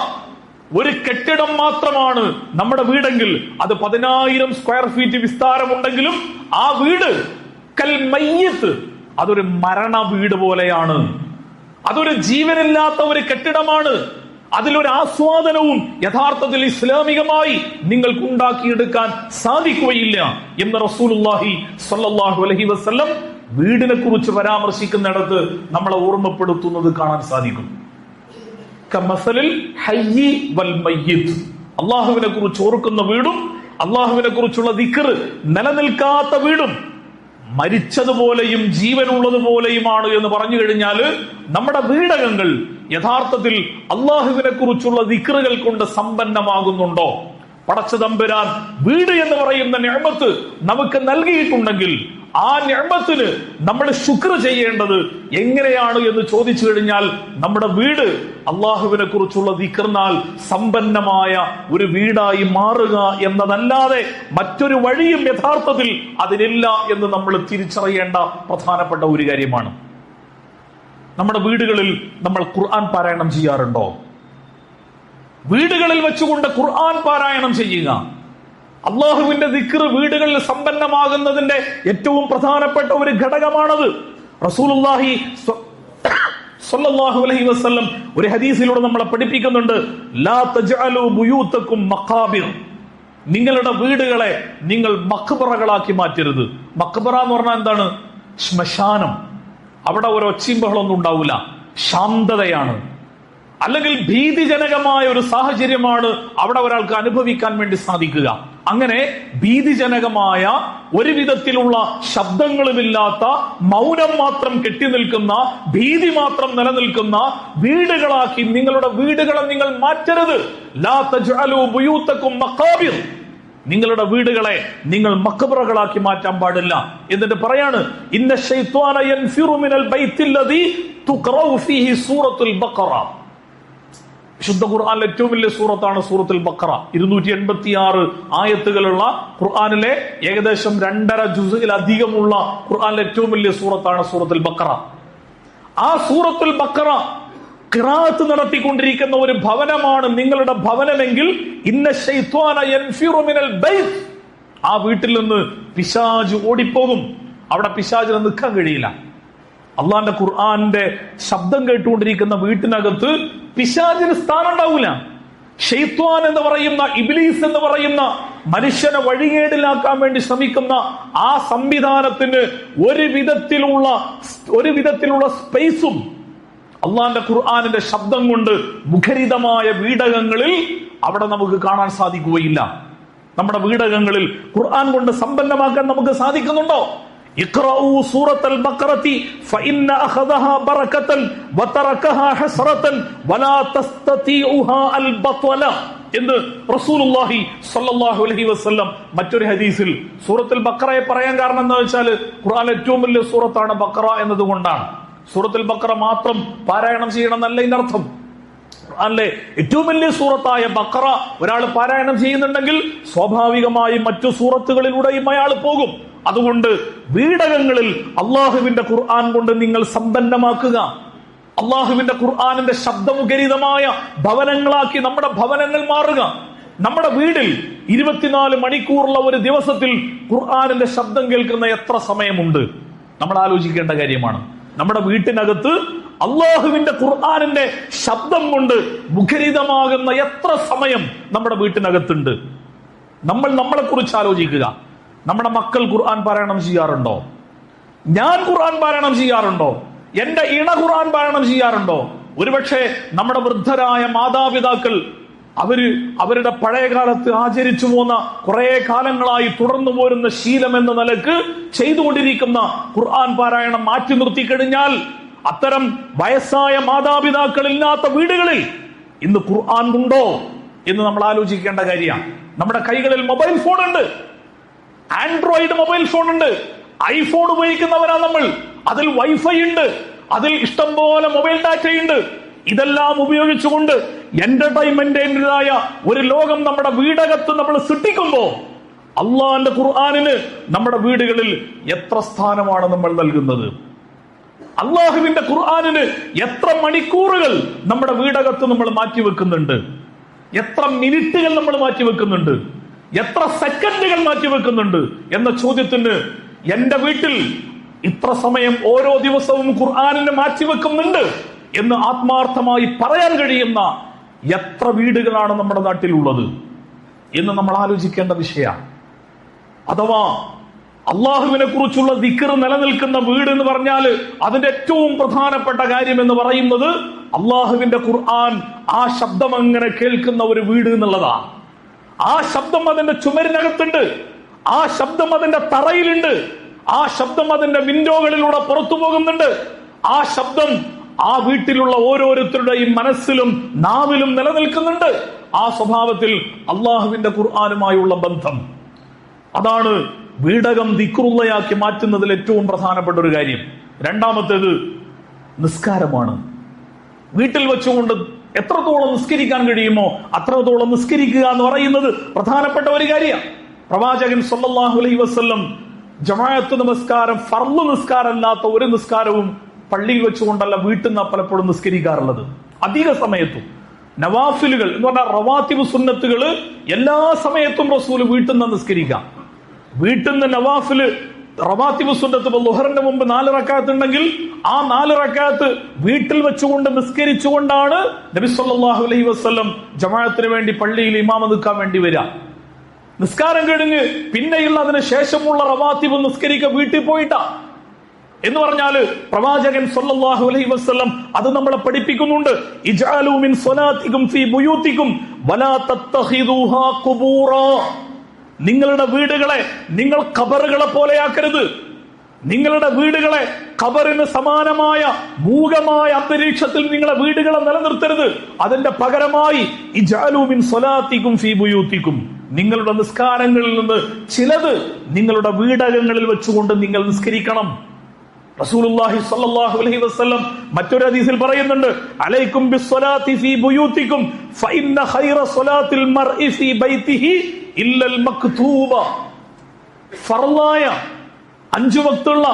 ഒരു കെട്ടിടം മാത്രമാണ് നമ്മുടെ വീടെങ്കിൽ അത് 10,000 സ്ക്വയർ ഫീറ്റ് വിസ്താരമുണ്ടെങ്കിലും ആ വീട് കൽ മയ്യിത്ത്, അതൊരു മരണ വീട് പോലെയാണ്. അതൊരു ജീവനില്ലാത്ത ഒരു കെട്ടിടമാണ്. അതിലൊരു ആസ്വാദനവും യഥാർത്ഥത്തിൽ ഇസ്ലാമികമായി നിങ്ങൾക്ക് ഉണ്ടാക്കിയെടുക്കാൻ സാധിക്കുകയില്ല എന്ന് റസൂലുള്ളാഹി സ്വല്ലല്ലാഹു അലൈഹി വസല്ലം വീടിനെ കുറിച്ച് പരാമർശിക്കുന്നിടത്ത് നമ്മളെ ഓർമ്മപ്പെടുത്തുന്നത് കാണാൻ സാധിക്കും. കമസലിൽ ഹയ്യി വൽ മയ്യിത്ത്, അള്ളാഹുവിനെ കുറിച്ച് ഓർക്കുന്ന വീടും അള്ളാഹുവിനെ കുറിച്ചുള്ള ദിക്ർ നിലനിൽക്കാത്ത വീടും മരിച്ചതുപോലെയും ജീവനുള്ളതുപോലെയുമാണ് എന്ന് പറഞ്ഞു കഴിഞ്ഞാൽ നമ്മുടെ വീടകങ്ങൾ യഥാർത്ഥത്തിൽ അള്ളാഹുവിനെ കുറിച്ചുള്ള ദിക്റുകൾ കൊണ്ട് സമ്പന്നമാകുന്നുണ്ടോ? പടച്ചതമ്പുരാൻ വീട് എന്ന് പറയുന്ന നിഅമത്ത് നമുക്ക് നൽകിയിട്ടുണ്ടെങ്കിൽ ആ നിഅമത്തിന് നമ്മൾ ശുക്ർ ചെയ്യേണ്ടത് എങ്ങനെയാണ് എന്ന് ചോദിച്ചു കഴിഞ്ഞാൽ നമ്മുടെ വീട് അള്ളാഹുവിനെ കുറിച്ചുള്ള ദിക്റിനാൽ സമ്പന്നമായ ഒരു വീടായി മാറുക എന്നതല്ലാതെ മറ്റൊരു വഴിയും യഥാർത്ഥത്തിൽ അതിനില്ല എന്ന് നമ്മൾ തിരിച്ചറിയേണ്ട പ്രധാനപ്പെട്ട ഒരു കാര്യമാണ്. നമ്മുടെ വീടുകളിൽ നമ്മൾ ഖുർആൻ പാരായണം ചെയ്യാറുണ്ടോ? വീടുകളിൽ വെച്ചുകൊണ്ട് ഖുർആൻ പാരായണം ചെയ്യുക, അള്ളാഹുവിന്റെ ദിക്ർ വീടുകളിൽ സമ്പന്നമാകുന്നതിന്റെ ഏറ്റവും പ്രധാനപ്പെട്ട ഒരു ഘടകമാണത്. റസൂലുള്ളാഹി സ്വല്ലല്ലാഹു അലൈഹി വസല്ലം ഒരു ഹദീസിലൂടെ നമ്മളെ പഠിപ്പിക്കുന്നുണ്ട്, ലാ തജ്അലു ബുയൂതകും മഖാബിർ, നിങ്ങളുടെ വീടുകളെ നിങ്ങൾ മഖ്ബറകളാക്കി മാറ്റരുത്. മഖ്ബറ എന്ന് പറഞ്ഞാൽ എന്താണ്? ശ്മശാനം. അവിടെ ഒരു ഒച്ചയും ബഹളമൊന്നും ഉണ്ടാവില്ല, ശാന്തതയാണ്. അല്ലെങ്കിൽ ഭീതിജനകമായ ഒരു സാഹചര്യമാണ് അവിടെ ഒരാൾക്ക് അനുഭവിക്കാൻ വേണ്ടി സാധിക്കുക. അങ്ങനെ ഭീതിജനകമായ ഒരു വിധത്തിലുള്ള ശബ്ദങ്ങളുമില്ലാത്ത, മൗനം മാത്രം കെട്ടിനിൽക്കുന്ന, ഭീതി മാത്രം നിലനിൽക്കുന്ന വീടുകളാക്കി നിങ്ങളുടെ വീടുകളെ നിങ്ങൾ മാറ്റരുത്. ലാ തജ്അലു ബുയൂതകും മഖാബിർ, നിങ്ങളുടെ വീടുകളെ നിങ്ങൾ മഖ്ബറകളാക്കി മാറ്റാൻ പാടില്ല. എന്നിട്ട് പറയാണ്, ഇന്ന ശൈത്വാന യൻഫിറു മിനൽ ബൈത്തില്ലദീ തുഖറഉ ഫീഹി സൂറത്തുൽ ബഖറ. വിശുദ്ധ ഖുർആനിലെ ഏറ്റവും വലിയ സൂറത്താണ് സൂറത്തുൽ ബഖറ. 286 ആയത്തുകളുള്ള ഖുർആനിലെ ഏകദേശം 2.5 ജുസിലധികമുള്ള ഖുർആനിലെ ഏറ്റവും വലിയ സൂറത്താണ് സൂറത്തുൽ ബഖറ. ആ സൂറത്തുൽ ബഖറ ഖിറാഅത്ത് നടത്തിക്കൊണ്ടിരിക്കുന്ന ഒരു ഭവനമാണ് നിങ്ങളുടെ ഭവനമെങ്കിൽ ഇന്ന ശൈത്വാന യൻഫിറു മിനൽ ബൈത്ത്, ആ വീട്ടിൽ നിന്ന് പിശാച് ഓടിപ്പോകും. അവിടെ പിശാചിന് നിൽക്കാൻ കഴിയില്ല. അള്ളാന്റെ ഖുർആന്റെ ശബ്ദം കേട്ടുകൊണ്ടിരിക്കുന്ന വീട്ടിനകത്ത് പിശാചിന് സ്ഥാനം ഉണ്ടാവില്ല. ഷെയ്ത്വാൻ എന്ന് പറയുന്ന, ഇബ്ലീസ് എന്ന് പറയുന്ന മനുഷ്യനെ വഴികേടിലാക്കാൻ വേണ്ടി ശ്രമിക്കുന്ന ആ സംവിധാനത്തിന് ഒരു വിധത്തിലുള്ള സ്പേസും അള്ളാന്റെ ഖുർആനിന്റെ ശബ്ദം കൊണ്ട് മുഖരിതമായ വീടകങ്ങളിൽ അവിടെ നമുക്ക് കാണാൻ സാധിക്കുകയില്ല. നമ്മുടെ വീടകങ്ങളിൽ ഖുർആൻ കൊണ്ട് സമ്പന്നമാക്കാൻ നമുക്ക് സാധിക്കുന്നുണ്ടോ? ഇഖ്റഊ സൂറത്തുൽ ബഖറതി ഫഇന്ന അഖദഹാ ബറകതൻ വതറകഹാ ഹസ്റതൻ വലാ തസ്തതിഉഹാ അൽ ബത്വല എന്ന് റസൂലുള്ളാഹി സ്വല്ലല്ലാഹു അലൈഹി വസല്ലം മറ്റൊരു ഹദീസിൽ സൂറത്തുൽ ബഖറയെ പറയാൻ കാരണം എന്താ വെച്ചാൽ ഖുർആനിലെ ഏറ്റവും വലിയ സൂറത്താണ് ബഖറ എന്നതുകൊണ്ടാണ്. സൂറത്തുൽ ബഖറ മാത്രം പാരായണം ചെയ്യണം എന്നല്ല ഇതിന്റെ അർത്ഥം. ഖുർആനിലെ ഏറ്റവും വലിയ സൂറത്തായ ബഖറ ഒരാൾ പാരായണം ചെയ്യുന്നുണ്ടെങ്കിൽ സ്വാഭാവികമായും മറ്റു സൂറത്തുകളിലൂടെയും അയാൾ പോകും. അതുകൊണ്ട് വീടകങ്ങളിൽ അള്ളാഹുവിന്റെ ഖുർആൻ കൊണ്ട് നിങ്ങൾ സമ്പന്നമാക്കുക. അള്ളാഹുവിന്റെ ഖുർആനിന്റെ ശബ്ദമുഖരിതമായ ഭവനങ്ങളാക്കി നമ്മുടെ ഭവനങ്ങൾ മാറുക. നമ്മുടെ വീടിൽ 24 മണിക്കൂറുള്ള ഒരു ദിവസത്തിൽ ഖുർആനിന്റെ ശബ്ദം കേൾക്കുന്ന എത്ര സമയമുണ്ട്? നമ്മൾ ആലോചിക്കേണ്ട കാര്യമാണ്. നമ്മുടെ വീട്ടിനകത്ത് അള്ളാഹുവിന്റെ ഖുർആനിന്റെ ശബ്ദം കൊണ്ട് മുഖരിതമാകുന്ന എത്ര സമയം നമ്മുടെ വീട്ടിനകത്തുണ്ട്? നമ്മൾ നമ്മളെ കുറിച്ച് ആലോചിക്കുക. നമ്മുടെ മക്കൾ ഖുർആൻ പാരായണം ചെയ്യാറുണ്ടോ? ഞാൻ ഖുർആൻ പാരായണം ചെയ്യാറുണ്ടോ? എന്റെ ഇണ ഖുർആൻ പാരായണം ചെയ്യാറുണ്ടോ? ഒരുപക്ഷെ നമ്മുടെ വൃദ്ധരായ മാതാപിതാക്കൾ അവരുടെ പഴയകാലത്ത് ആചരിച്ചു പോന്ന കുറെ കാലങ്ങളായി തുടർന്നു പോരുന്ന ശീലം എന്ന നിലക്ക് ചെയ്തുകൊണ്ടിരിക്കുന്ന ഖുർആൻ പാരായണം മാറ്റി നിർത്തി കഴിഞ്ഞാൽ അത്തരം വയസ്സായ മാതാപിതാക്കൾ ഇല്ലാത്ത വീടുകളിൽ ഇന്ന് ഖുർആൻ ഉണ്ടോ എന്ന് നമ്മൾ ആലോചിക്കേണ്ട കാര്യമാണ്. നമ്മുടെ കൈകളിൽ മൊബൈൽ ഫോൺ ഉണ്ട്, ആൻഡ്രോയിഡ് മൊബൈൽ ഫോൺ ഉണ്ട്, ഐഫോൺ ഉപയോഗിക്കുന്നവരാ നമ്മൾ. അതിൽ വൈഫൈ ഉണ്ട്, അതിൽ ഇഷ്ടം പോലെ മൊബൈൽ ഡാറ്റയുണ്ട്. ഇതെല്ലാം ഉപയോഗിച്ചുകൊണ്ട് എന്റർടൈൻമെന്റിന്റേതായ ഒരു ലോകം നമ്മുടെ വീടകത്ത് നമ്മൾ സൃഷ്ടിക്കുമ്പോ അള്ളാന്റെ ഖുർആനിന് നമ്മുടെ വീടുകളിൽ എത്ര സ്ഥാനമാണ് നമ്മൾ നൽകുന്നത്? അള്ളാഹുവിന്റെ ഖുർആനിന് എത്ര മണിക്കൂറുകൾ നമ്മുടെ വീടകത്ത് നമ്മൾ മാറ്റിവെക്കുന്നുണ്ട്? എത്ര മിനിറ്റുകൾ നമ്മൾ മാറ്റിവെക്കുന്നുണ്ട്? എത്ര സെക്കൻഡുകൾ മാറ്റിവെക്കുന്നുണ്ട് എന്ന ചോദ്യത്തിന് എന്റെ വീട്ടിൽ ഇത്ര സമയം ഓരോ ദിവസവും ഖുർആനിന് മാറ്റിവെക്കുന്നുണ്ട് എന്ന് ആത്മാർത്ഥമായി പറയാൻ കഴിയുന്ന എത്ര വീടുകളാണ് നമ്മുടെ നാട്ടിലുള്ളത് എന്ന് നമ്മൾ ആലോചിക്കേണ്ട വിഷയമാണ്. അഥവാ അള്ളാഹുവിനെ കുറിച്ചുള്ള ദിക്ർ നിലനിൽക്കുന്ന വീട് എന്ന് പറഞ്ഞാൽ അതിന്റെ ഏറ്റവും പ്രധാനപ്പെട്ട കാര്യം എന്ന് പറയുന്നത് അള്ളാഹുവിന്റെ ഖുർആൻ ആ ശബ്ദം അങ്ങനെ കേൾക്കുന്ന ഒരു വീട് എന്നുള്ളതാണ്. ആ ശബ്ദം അതിന്റെ ചുമരിനകത്തുണ്ട്, ആ ശബ്ദം അതിന്റെ തറയിലുണ്ട്, ആ ശബ്ദം അതിന്റെ വിൻഡോകളിലൂടെ പുറത്തു പോകുന്നുണ്ട്. ആ ശബ്ദം ആ വീട്ടിലുള്ള ഓരോരുത്തരുടെയും മനസ്സിലും നാവിലും നിലനിൽക്കുന്നുണ്ട്. ആ സ്വഭാവത്തിൽ അള്ളാഹുവിന്റെ ഖുർആനുമായുള്ള ബന്ധം, അതാണ് വീടകം ദിക്റുള്ളയാക്കി മാറ്റുന്നതിൽ ഏറ്റവും പ്രധാനപ്പെട്ട ഒരു കാര്യം. രണ്ടാമത്തേത് നിസ്കാരമാണ്. വീട്ടിൽ വെച്ചുകൊണ്ട് എത്രത്തോളം നിസ്കരിക്കാൻ കഴിയുമോ അത്രത്തോളം നിസ്കരിക്കുക എന്ന് പറയുന്നത് പ്രധാനപ്പെട്ട ഒരു കാര്യമാണ്. പ്രവാചകൻ സല്ലല്ലാഹു അലൈഹി വസല്ലം ജമാഅത്ത് നമസ്കാരം, ഫർള് നിസ്കാരമല്ലാത്ത ഒരു നിസ്കാരവും പള്ളിയിൽ വെച്ചുകൊണ്ടല്ല വീട്ടിൽ നിന്ന് പലപ്പോഴും നിസ്കരിക്കാറുള്ളത്. അധിക സമയത്തും നവാഫിലുകൾ എന്ന് പറഞ്ഞാൽ റവാത്തിബ് സുന്നത്തുകൾ എല്ലാ സമയത്തും റസൂൽ വീട്ടിൽ നിന്ന് നിസ്കരിക്കാം. വീട്ടിൽ നിന്ന് നവാഫില് റവാത്തിബ് സുന്നത്ത് ളുഹറിന്റെ മുമ്പ് 4 റക്അത്ത് ഉണ്ടെങ്കിൽ ആ 4 റക്അത്ത് വീട്ടിൽ വെച്ചുകൊണ്ട് നിസ്കരിച്ചുകൊണ്ടാണ് നബി സല്ലല്ലാഹു അലൈഹി വസല്ലം ജമാഅത്തിന് വേണ്ടി പള്ളിയിൽ ഇമാമ നിൽക്കാൻ വേണ്ടി വരിക. നിസ്കാരം കഴിഞ്ഞ് പിന്നെയുള്ള അതിന് ശേഷമുള്ള റവാത്തിബ് നിസ്കരിക്കുക വീട്ടിൽ പോയിട്ടാ എന്ന് പറഞ്ഞാല് പ്രവാചകൻ സല്ലല്ലാഹു അലൈഹി വസല്ലം അത് നമ്മളെ പഠിപ്പിക്കുന്നുണ്ട്. ഇജ്അലൂ മിൻ സ്വലാത്തികും ഫീ ബുയൂത്തികും വലാ തത്തഖിദൂഹാ ഖുബൂറാ. നിങ്ങളുടെ വീടുകളെ നിങ്ങൾ ഖബറുകളെ പോലെയാക്കരുത്. നിങ്ങളുടെ വീടുകളെ ഖബറിന് സമാനമായ മൂകമായ അന്തരീക്ഷത്തിൽ നിങ്ങളുടെ വീടുകളെ നിലനിർത്തരുത്. അതിന്റെ പകരമായി ഇജ്അലൂ മിൻ സ്വലാത്തികും ഫീ ബുയൂത്തികും, നിങ്ങളുടെ നിസ്കാരങ്ങളിൽ നിന്ന് ചിലത് നിങ്ങളുടെ വീടകങ്ങളിൽ വെച്ചുകൊണ്ട് നിങ്ങൾ നിസ്കരിക്കണം. റസൂലുള്ളാഹി സ്വല്ലല്ലാഹു അലൈഹി വസല്ലം മറ്റൊരു ഹദീസിൽ പറയുന്നുണ്ട്, അലൈക്കും ബിസ്സലാത്തി ഫീ ബുയൂത്തികും ഫഇന്ന ഖൈറ സ്വലാത്തിൽ മർഇ ഫീ ബൈതിഹി ഇല്ലൽ മക്തൂബ. ഫർളായ 5 വക്തുള്ള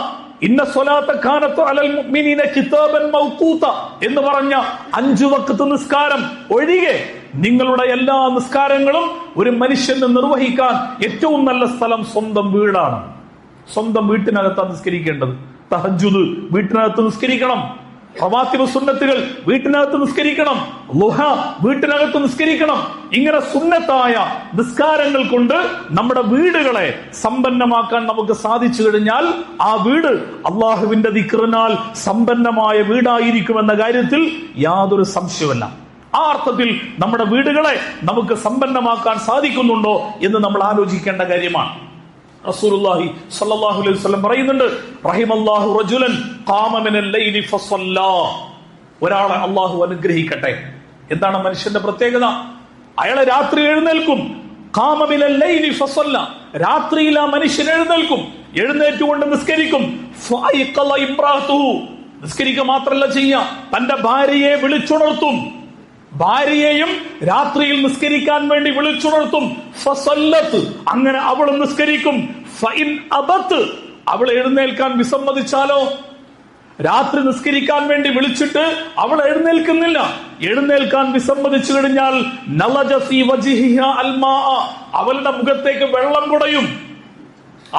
ഇന്ന സ്വലാത്ത കാനത്ത് അലൽ മുഅ്മിനീന കിതാബൻ മൗഖൂത എന്ന് പറഞ്ഞ 5 വക്ത് നിസ്കാരം ഒഴികെ നിങ്ങളുടെ എല്ലാ നിസ്കാരങ്ങളും ഒരു മനുഷ്യന് നിർവഹിക്കാൻ ഏറ്റവും നല്ല സ്ഥലം സ്വന്തം വീടാണ്. സ്വന്തം വീട്ടിനകത്താണ് നിസ്കരിക്കേണ്ടത്. തഹജ്ജുദ് വീട്ടിനകത്ത് നിസ്കരിക്കണം. റവാത്തിബ് സുന്നത്തുകൾ വീട്ടിനകത്ത് നിസ്കരിക്കണം. ളുഹ വീട്ടിനകത്ത് നിസ്കരിക്കണം. ഇങ്ങനെ സുന്നത്തായ നിസ്കാരങ്ങൾ കൊണ്ട് നമ്മുടെ വീടുകളെ സമ്പന്നമാക്കാൻ നമുക്ക് സാധിച്ചു കഴിഞ്ഞാൽ ആ വീട് അള്ളാഹുവിന്റെ ദിക്റിനാൽ സമ്പന്നമായ വീടായിരിക്കുമെന്ന കാര്യത്തിൽ യാതൊരു സംശയമല്ല. ആ അർത്ഥത്തിൽ നമ്മുടെ വീടുകളെ നമുക്ക് സമ്പന്നമാക്കാൻ സാധിക്കുന്നുണ്ടോ എന്ന് നമ്മൾ ആലോചിക്കേണ്ട കാര്യമാണ്. റസൂലുള്ളാഹി സ്വല്ലല്ലാഹു അലൈഹി വസല്ലം പറയുന്നുണ്ട്, റഹിമല്ലാഹു റജുലൻ ഖാമ മിനൽ ലൈലി ഫസല്ലാ. ഒരാളെ അല്ലാഹു അനുഗ്രഹിക്കട്ടെ. എന്താണ് മനുഷ്യന്റെ പ്രത്യേകത? അയാളെ രാത്രി എഴുന്നേൽക്കും. ഖാമ മിനൽ ലൈലി ഫസല്ലാ, രാത്രിയിൽ ആ മനുഷ്യൻ എഴുന്നേൽക്കും, എഴുന്നേറ്റുകൊണ്ട് നിസ്കരിക്കും. ഫഅയ്ഖല ഇംറാതുഹു, നിസ്കരിക്കുക മാത്രമല്ല ചെയ്യുക, തന്റെ ഭാര്യയെ വിളിച്ചുണർത്തും. ഭാര്യയെയും രാത്രിയിൽ നിസ്കരിക്കാൻ വേണ്ടി വിളിച്ചുണർത്തും. ഫസല്ലത്ത്, അങ്ങനെ അവൾ നിസ്കരിക്കും. ഫഇൻ അബത്ത്, അവൾ എഴുന്നേൽക്കാൻ വിസമ്മതിച്ചാലോ? രാത്രി നിസ്കരിക്കാൻ വേണ്ടി വിളിച്ചിട്ട് അവൾ എഴുന്നേൽക്കുന്നില്ല. എഴുന്നേൽക്കാൻ വിസമ്മതിച്ചു കഴിഞ്ഞാൽ അവളുടെ മുഖത്തേക്ക് വെള്ളം കുടയും.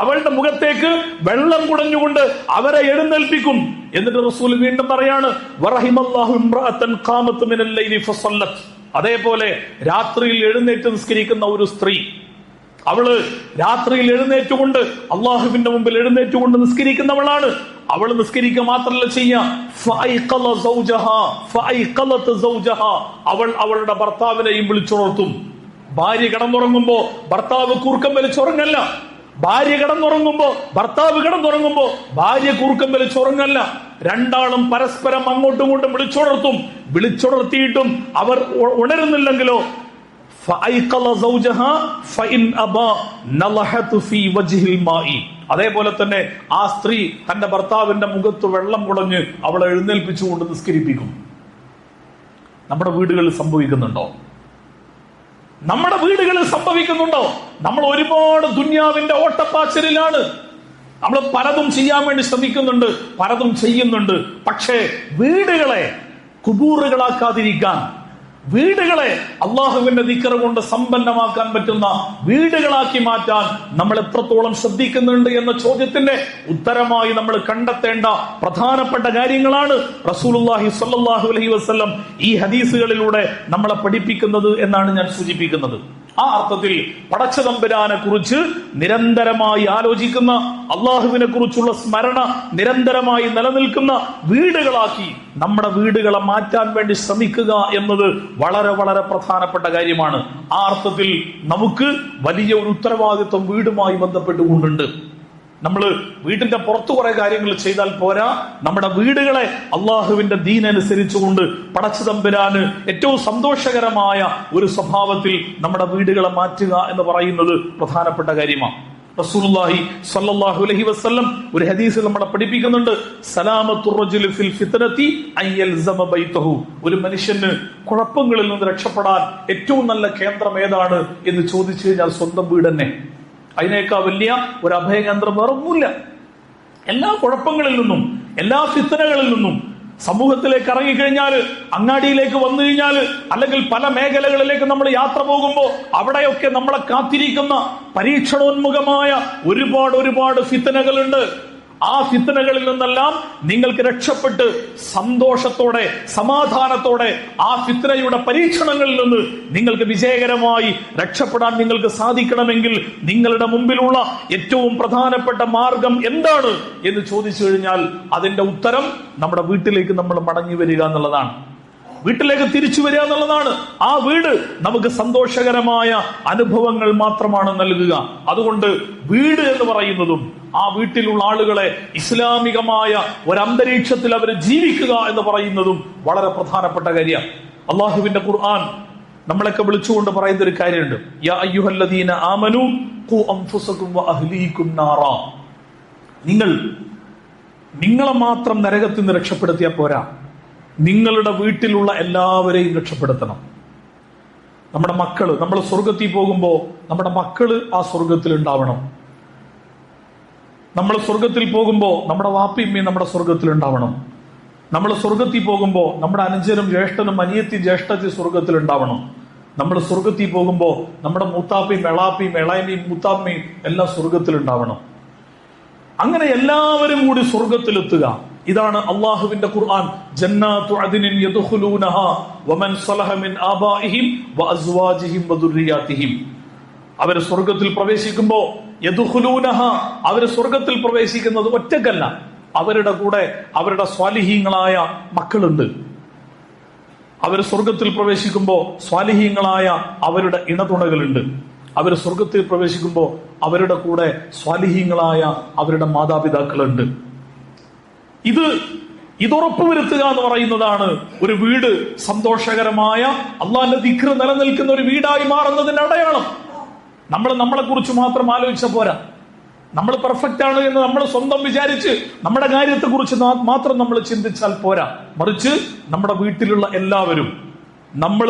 അവളുടെ മുഖത്തേക്ക് വെള്ളം കുടഞ്ഞുകൊണ്ട് അവരെ എഴുന്നേൽപ്പിക്കും. എന്നിട്ട് റസൂൽ വീണ്ടും പറയാണ്, അതേപോലെ രാത്രിയിൽ എഴുന്നേറ്റ് നിസ്കരിക്കുന്ന ഒരു സ്ത്രീ, അവള് രാത്രിയിൽ എഴുന്നേറ്റുകൊണ്ട് അള്ളാഹുവിന്റെ മുമ്പിൽ എഴുന്നേറ്റുകൊണ്ട് നിസ്കരിക്കുന്നവളാണ്. അവൾ നിസ്കരിക്കുക മാത്രമല്ല ചെയ്യുക, അവൾ അവളുടെ ഭർത്താവിനെയും വിളിച്ചുണർത്തും. ഭാര്യ കിടന്നുറങ്ങുമ്പോ ഭർത്താവ് കൂർക്കം വലിച്ചുറങ്ങല്ല. ഭാര്യ കിടന്നുറങ്ങുമ്പോ ഭർത്താവ് കിടന്നുറങ്ങുമ്പോ ഭാര്യ കൂർക്കം വലിച്ചുറങ്ങല്ല. രണ്ടാളും പരസ്പരം അങ്ങോട്ടും ഇങ്ങോട്ടും വിളിച്ചുണർത്തും. വിളിച്ചുണർത്തിയിട്ടും അവർ ഉണരുന്നില്ലെങ്കിലോ അതേപോലെ തന്നെ ആ സ്ത്രീ തന്റെ ഭർത്താവിന്റെ മുഖത്ത് വെള്ളം കുടഞ്ഞ് അവളെ എഴുന്നേൽപ്പിച്ചുകൊണ്ട് നിസ്കരിപ്പിക്കും. നമ്മുടെ വീടുകളിൽ സംഭവിക്കുന്നുണ്ടോ? നമ്മുടെ വീടുകളിൽ സംഭവിക്കുന്നുണ്ടോ? നമ്മൾ ഒരുപാട് ദുന്യാവിന്റെ ഓട്ടപ്പാച്ചിലാണ്. നമ്മൾ പലതും ചെയ്യാൻ വേണ്ടി ശ്രമിക്കുന്നുണ്ട്, പലതും ചെയ്യുന്നുണ്ട്. പക്ഷേ വീടുകളെ കുബൂറുകളാക്കാതിരിക്കാൻ, വീടുകളെ അള്ളാഹുവിന്റെ ദിക്ർ കൊണ്ട് സമ്പന്നമാക്കാൻ പറ്റുന്ന വീടുകളാക്കി മാറ്റാൻ നമ്മൾ എത്രത്തോളം ശ്രദ്ധിക്കുന്നുണ്ട് എന്ന ചോദ്യത്തിന്റെ ഉത്തരമായി നമ്മൾ കണ്ടെത്തേണ്ട പ്രധാനപ്പെട്ട കാര്യങ്ങളാണ് റസൂലുള്ളാഹി സ്വല്ലല്ലാഹു അലൈഹി വസല്ലം ഈ ഹദീസുകളിലൂടെ നമ്മളെ പഠിപ്പിക്കുന്നത് എന്നാണ് ഞാൻ സൂചിപ്പിക്കുന്നത്. ആ അർത്ഥത്തിൽ പടച്ചതമ്പുരാനെ കുറിച്ച് നിരന്തരമായി ആലോചിക്കുന്ന, അള്ളാഹുവിനെ കുറിച്ചുള്ള സ്മരണ നിരന്തരമായി നിലനിൽക്കുന്ന വീടുകളാക്കി നമ്മുടെ വീടുകളെ മാറ്റാൻ വേണ്ടി ശ്രമിക്കുക എന്നത് വളരെ വളരെ പ്രധാനപ്പെട്ട കാര്യമാണ്. ആ അർത്ഥത്തിൽ നമുക്ക് വലിയ ഒരു ഉത്തരവാദിത്വം വീടുമായി ബന്ധപ്പെട്ടുകൊണ്ടുണ്ട്. നമ്മൾ വീട്ടിന്റെ പുറത്തു കുറെ കാര്യങ്ങൾ ചെയ്താൽ പോരാ, നമ്മുടെ വീടുകളെ അള്ളാഹുവിന്റെ ദീനനുസരിച്ചുകൊണ്ട് പടച്ചതമ്പുരാന് ഏറ്റവും സന്തോഷകരമായ ഒരു സ്വഭാവത്തിൽ നമ്മുടെ വീടുകളെ മാറ്റുക എന്ന് പറയുന്നത് പ്രധാനപ്പെട്ട കാര്യമാണ്. റസൂലുള്ളാഹി സ്വല്ലല്ലാഹു അലൈഹി വസല്ലം ഒരു ഹദീസിൽ നമ്മളെ പഠിപ്പിക്കുന്നുണ്ട്, സലാമത്തുർ റജുലി ഫിൽ ഫിത്നതി അയൽസമ ബൈതഹു. ഒരു മനുഷ്യന് കുഴപ്പങ്ങളിൽ നിന്ന് രക്ഷപ്പെടാൻ ഏറ്റവും നല്ല കേന്ദ്രം ഏതാണ് എന്ന് ചോദിച്ചു കഴിഞ്ഞാൽ സ്വന്തം വീട് തന്നെ. അതിനേക്കാൾ വലിയ ഒരു അഭയകേന്ദ്രം വേറൊന്നുമില്ല. എല്ലാ കുഴപ്പങ്ങളിൽ നിന്നും, എല്ലാ ഫിത്നകളിൽ നിന്നും സമൂഹത്തിലേക്ക് ഇറങ്ങിക്കഴിഞ്ഞാൽ, അങ്ങാടിയിലേക്ക് വന്നു കഴിഞ്ഞാൽ, അല്ലെങ്കിൽ പല മേഖലകളിലേക്ക് നമ്മൾ യാത്ര പോകുമ്പോൾ അവിടെയൊക്കെ നമ്മളെ കാത്തിരിക്കുന്ന പരീക്ഷണോന്മുഖമായ ഒരുപാട് ഫിത്നകളുണ്ട്. ആ ഫിത്നകളിൽ നിന്നെല്ലാം നിങ്ങൾക്ക് രക്ഷപ്പെട്ട് സന്തോഷത്തോടെ സമാധാനത്തോടെ ആ ഫിത്നയുടെ പരീക്ഷണങ്ങളിൽ നിന്ന് നിങ്ങൾക്ക് വിജയകരമായി രക്ഷപ്പെടാൻ നിങ്ങൾക്ക് സാധിക്കണമെങ്കിൽ നിങ്ങളുടെ മുമ്പിലുള്ള ഏറ്റവും പ്രധാനപ്പെട്ട മാർഗം എന്താണ് എന്ന് ചോദിച്ചു കഴിഞ്ഞാൽ അതിന്റെ ഉത്തരം നമ്മുടെ വീട്ടിലേക്ക് നമ്മൾ മടങ്ങി വരിക എന്നുള്ളതാണ്. വീട്ടിലേക്ക് തിരിച്ചു വരിക എന്നുള്ളതാണ്. ആ വീട് നമുക്ക് സന്തോഷകരമായ അനുഭവങ്ങൾ മാത്രമാണ് നൽകുക. അതുകൊണ്ട് വീട് എന്ന് പറയുന്നതും ആ വീട്ടിലുള്ള ആളുകളെ ഇസ്ലാമികമായ ഒരു അന്തരീക്ഷത്തിൽ അവർ ജീവിക്കുക എന്ന് പറയുന്നതും വളരെ പ്രധാനപ്പെട്ട കാര്യമാണ്. അള്ളാഹുവിന്റെ ഖുർആൻ നമ്മളൊക്കെ വിളിച്ചുകൊണ്ട് പറയുന്ന ഒരു കാര്യമുണ്ട്, യാ അയ്യുഹല്ലദീന ആമനൂ ഖൂ അൻഫുസകും വഅഹ്ലീകും നാറാ. നിങ്ങളെ മാത്രം നരകത്തിൽ നിന്ന് രക്ഷപ്പെടുത്തിയാൽ പോരാ, നിങ്ങളുടെ വീട്ടിലുള്ള എല്ലാവരെയും രക്ഷപ്പെടുത്തണം. നമ്മുടെ മക്കള്, നമ്മൾ സ്വർഗത്തിൽ പോകുമ്പോൾ നമ്മുടെ മക്കള് ആ സ്വർഗത്തിൽ ഉണ്ടാവണം. നമ്മൾ സ്വർഗത്തിൽ പോകുമ്പോൾ നമ്മുടെ വാപ്പിയമ്മയും നമ്മുടെ സ്വർഗത്തിൽ ഉണ്ടാവണം. നമ്മൾ സ്വർഗത്തിൽ പോകുമ്പോൾ നമ്മുടെ അനുജനും ജ്യേഷ്ഠനും അനിയത്തി ജ്യേഷ്ഠത്തി സ്വർഗത്തിൽ ഉണ്ടാവണം. നമ്മൾ സ്വർഗത്തിൽ പോകുമ്പോൾ നമ്മുടെ മൂത്താപ്പയും എളാപ്പയും ഇളയമയും മൂത്താമ്മയും എല്ലാം സ്വർഗത്തിൽ ഉണ്ടാവണം. അങ്ങനെ എല്ലാവരും കൂടി സ്വർഗത്തിലെത്തുക. ഇതാണ് അള്ളാഹുവിന്റെ ഖുർആൻ, ജന്നാത്തു അദ്നിൻ യദ്ഖുലൂനഹാ വമൻ സലഹ മിൻ ആബാഇഹിം വഅസ്വാജിഹിം വദുർരിയാതിഹിം. അവർ സ്വർഗത്തിൽ പ്രവേശിക്കുമ്പോൾ യദ്ഖുലൂനഹാ, അവർ സ്വർഗത്തിൽ പ്രവേശിക്കുന്നത് ഒറ്റക്കല്ല, അവരുടെ കൂടെ അവരുടെ സ്വാലിഹീങ്ങളായ മക്കളുണ്ട്. അവർ സ്വർഗത്തിൽ പ്രവേശിക്കുമ്പോൾ സ്വാലിഹീങ്ങളായ അവരുടെ ഇണതുണകളുണ്ട്. അവർ സ്വർഗത്തിൽ പ്രവേശിക്കുമ്പോൾ അവരുടെ കൂടെ സ്വാലിഹീങ്ങളായ അവരുടെ മാതാപിതാക്കളുണ്ട്. ഇത് ഉറപ്പുവരുത്തുക എന്ന് പറയുന്നതാണ് ഒരു വീട് സന്തോഷകരമായ അള്ളാന്റെ ദിക്ർ നിലനിൽക്കുന്ന ഒരു വീടായി മാറുന്നതിന്റെ അടയാളം. നമ്മൾ നമ്മളെ കുറിച്ച് മാത്രം ആലോചിച്ച പോരാ. നമ്മൾ പെർഫെക്റ്റ് ആണ് എന്ന് നമ്മൾ സ്വന്തം വിചാരിച്ച് നമ്മുടെ കാര്യത്തെ കുറിച്ച് മാത്രം നമ്മൾ ചിന്തിച്ചാൽ പോരാ. മറിച്ച് നമ്മുടെ വീട്ടിലുള്ള എല്ലാവരും, നമ്മൾ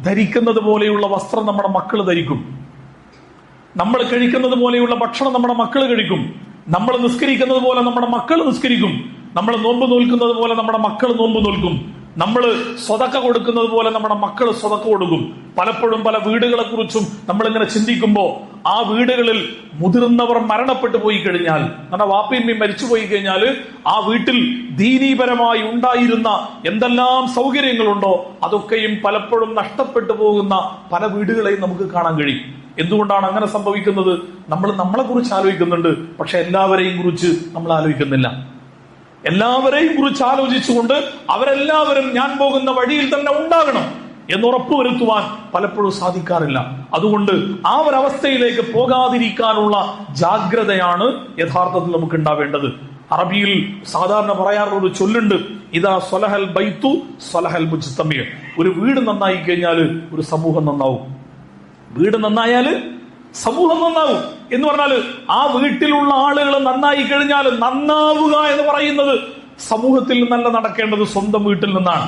ധരിക്കുന്നത് പോലെയുള്ള വസ്ത്രം നമ്മുടെ മക്കൾ ധരിക്കും, നമ്മൾ കഴിക്കുന്നത് പോലെയുള്ള ഭക്ഷണം നമ്മുടെ മക്കൾ കഴിക്കും, നമ്മൾ നിസ്കരിക്കുന്നത് പോലെ നമ്മുടെ മക്കൾ നിസ്കരിക്കും, നമ്മൾ നോമ്പ് നോൽക്കുന്നത് പോലെ നമ്മുടെ മക്കൾ നോമ്പ് നോൽക്കും. നമ്മൾ സ്വതക്ക കൊടുക്കുന്നത് പോലെ നമ്മുടെ മക്കൾ സ്വതക്ക കൊടുക്കും. പലപ്പോഴും പല വീടുകളെ കുറിച്ചും നമ്മളിങ്ങനെ ചിന്തിക്കുമ്പോൾ ആ വീടുകളിൽ മുതിർന്നവർ മരണപ്പെട്ടു പോയി കഴിഞ്ഞാൽ, നമ്മുടെ വാപ്പയമ്മയും മരിച്ചു പോയി കഴിഞ്ഞാൽ ആ വീട്ടിൽ ദീനീപരമായി ഉണ്ടായിരുന്ന എന്തെല്ലാം സൗകര്യങ്ങളുണ്ടോ അതൊക്കെയും പലപ്പോഴും നഷ്ടപ്പെട്ടു പോകുന്ന പല വീടുകളെയും നമുക്ക് കാണാൻ കഴിയും. എന്തുകൊണ്ടാണ് അങ്ങനെ സംഭവിക്കുന്നത്? നമ്മൾ നമ്മളെ കുറിച്ച് ആലോചിക്കുന്നുണ്ട്, പക്ഷെ എല്ലാവരെയും കുറിച്ച് നമ്മൾ ആലോചിക്കുന്നില്ല. എല്ലാവരെയും കുറിച്ച് ആലോചിച്ചുകൊണ്ട് അവരെല്ലാവരും ഞാൻ പോകുന്ന വഴിയിൽ തന്നെ ഉണ്ടാകണം എന്ന് ഉറപ്പുവരുത്തുവാൻ പലപ്പോഴും സാധിക്കാറില്ല. അതുകൊണ്ട് ആ ഒരവസ്ഥയിലേക്ക് പോകാതിരിക്കാനുള്ള ജാഗ്രതയാണ് യഥാർത്ഥത്തിൽ നമുക്ക് ഉണ്ടാവേണ്ടത്. അറബിയിൽ സാധാരണ പറയാറുള്ള ഒരു ചൊല്ലുണ്ട്, ഇദാ സ്വലഹൽ ബൈത്തു സ്വലഹൽ മുജ്തമി. ഒരു വീട് നന്നായി കഴിഞ്ഞാൽ ഒരു സമൂഹം നന്നാവും. വീട് നന്നായാല് സമൂഹം നന്നാവും എന്ന് പറഞ്ഞാല് ആ വീട്ടിലുള്ള ആളുകൾ നന്നായി കഴിഞ്ഞാൽ നന്നാവുക എന്ന് പറയുന്നത് സമൂഹത്തിൽ നിന്നല്ല നടക്കേണ്ടത്, സ്വന്തം വീട്ടിൽ നിന്നാണ്.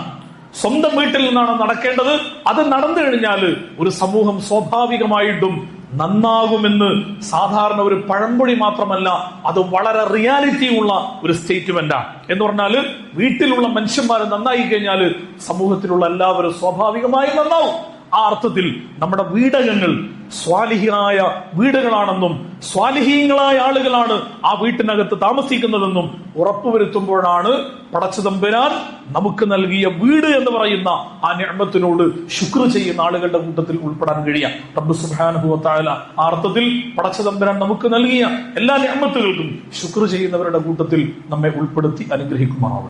സ്വന്തം വീട്ടിൽ നിന്നാണ് നടക്കേണ്ടത്. അത് നടന്നു കഴിഞ്ഞാൽ ഒരു സമൂഹം സ്വാഭാവികമായിട്ടും നന്നാകുമെന്ന് സാധാരണ ഒരു പഴംപൊഴി മാത്രമല്ല, അത് വളരെ റിയാലിറ്റി ഉള്ള ഒരു സ്റ്റേറ്റ്മെന്റാണ്. എന്ന് പറഞ്ഞാല് വീട്ടിലുള്ള മനുഷ്യന്മാർ നന്നായി കഴിഞ്ഞാൽ സമൂഹത്തിലുള്ള എല്ലാവരും സ്വാഭാവികമായി നന്നാവും. ആ അർത്ഥത്തിൽ നമ്മുടെ വീടകങ്ങൾ സ്വാലിഹിയായ വീടുകളാണെന്നും സ്വാലിഹീങ്ങളായ ആളുകളാണ് ആ വീട്ടിനകത്ത് താമസിക്കുന്നതെന്നും ഉറപ്പുവരുത്തുമ്പോഴാണ് പടച്ചതമ്പുരാൻ നമുക്ക് നൽകിയ വീട് എന്ന് പറയുന്ന ആ നിഅമത്തിനോട് ശുക്ർ ചെയ്യുന്ന ആളുകളുടെ കൂട്ടത്തിൽ ഉൾപ്പെടാൻ കഴിയുക. റബ്ബ് സുബ്ഹാനഹു വ തആല ആ അർത്ഥത്തിൽ പടച്ചതമ്പുരാൻ നമുക്ക് നൽകിയ എല്ലാ നിഅമത്തുകൾക്കും ശുക്ർ ചെയ്യുന്നവരുടെ കൂട്ടത്തിൽ നമ്മെ ഉൾപ്പെടുത്തി അനുഗ്രഹിക്കുമാറാവട്ടെ.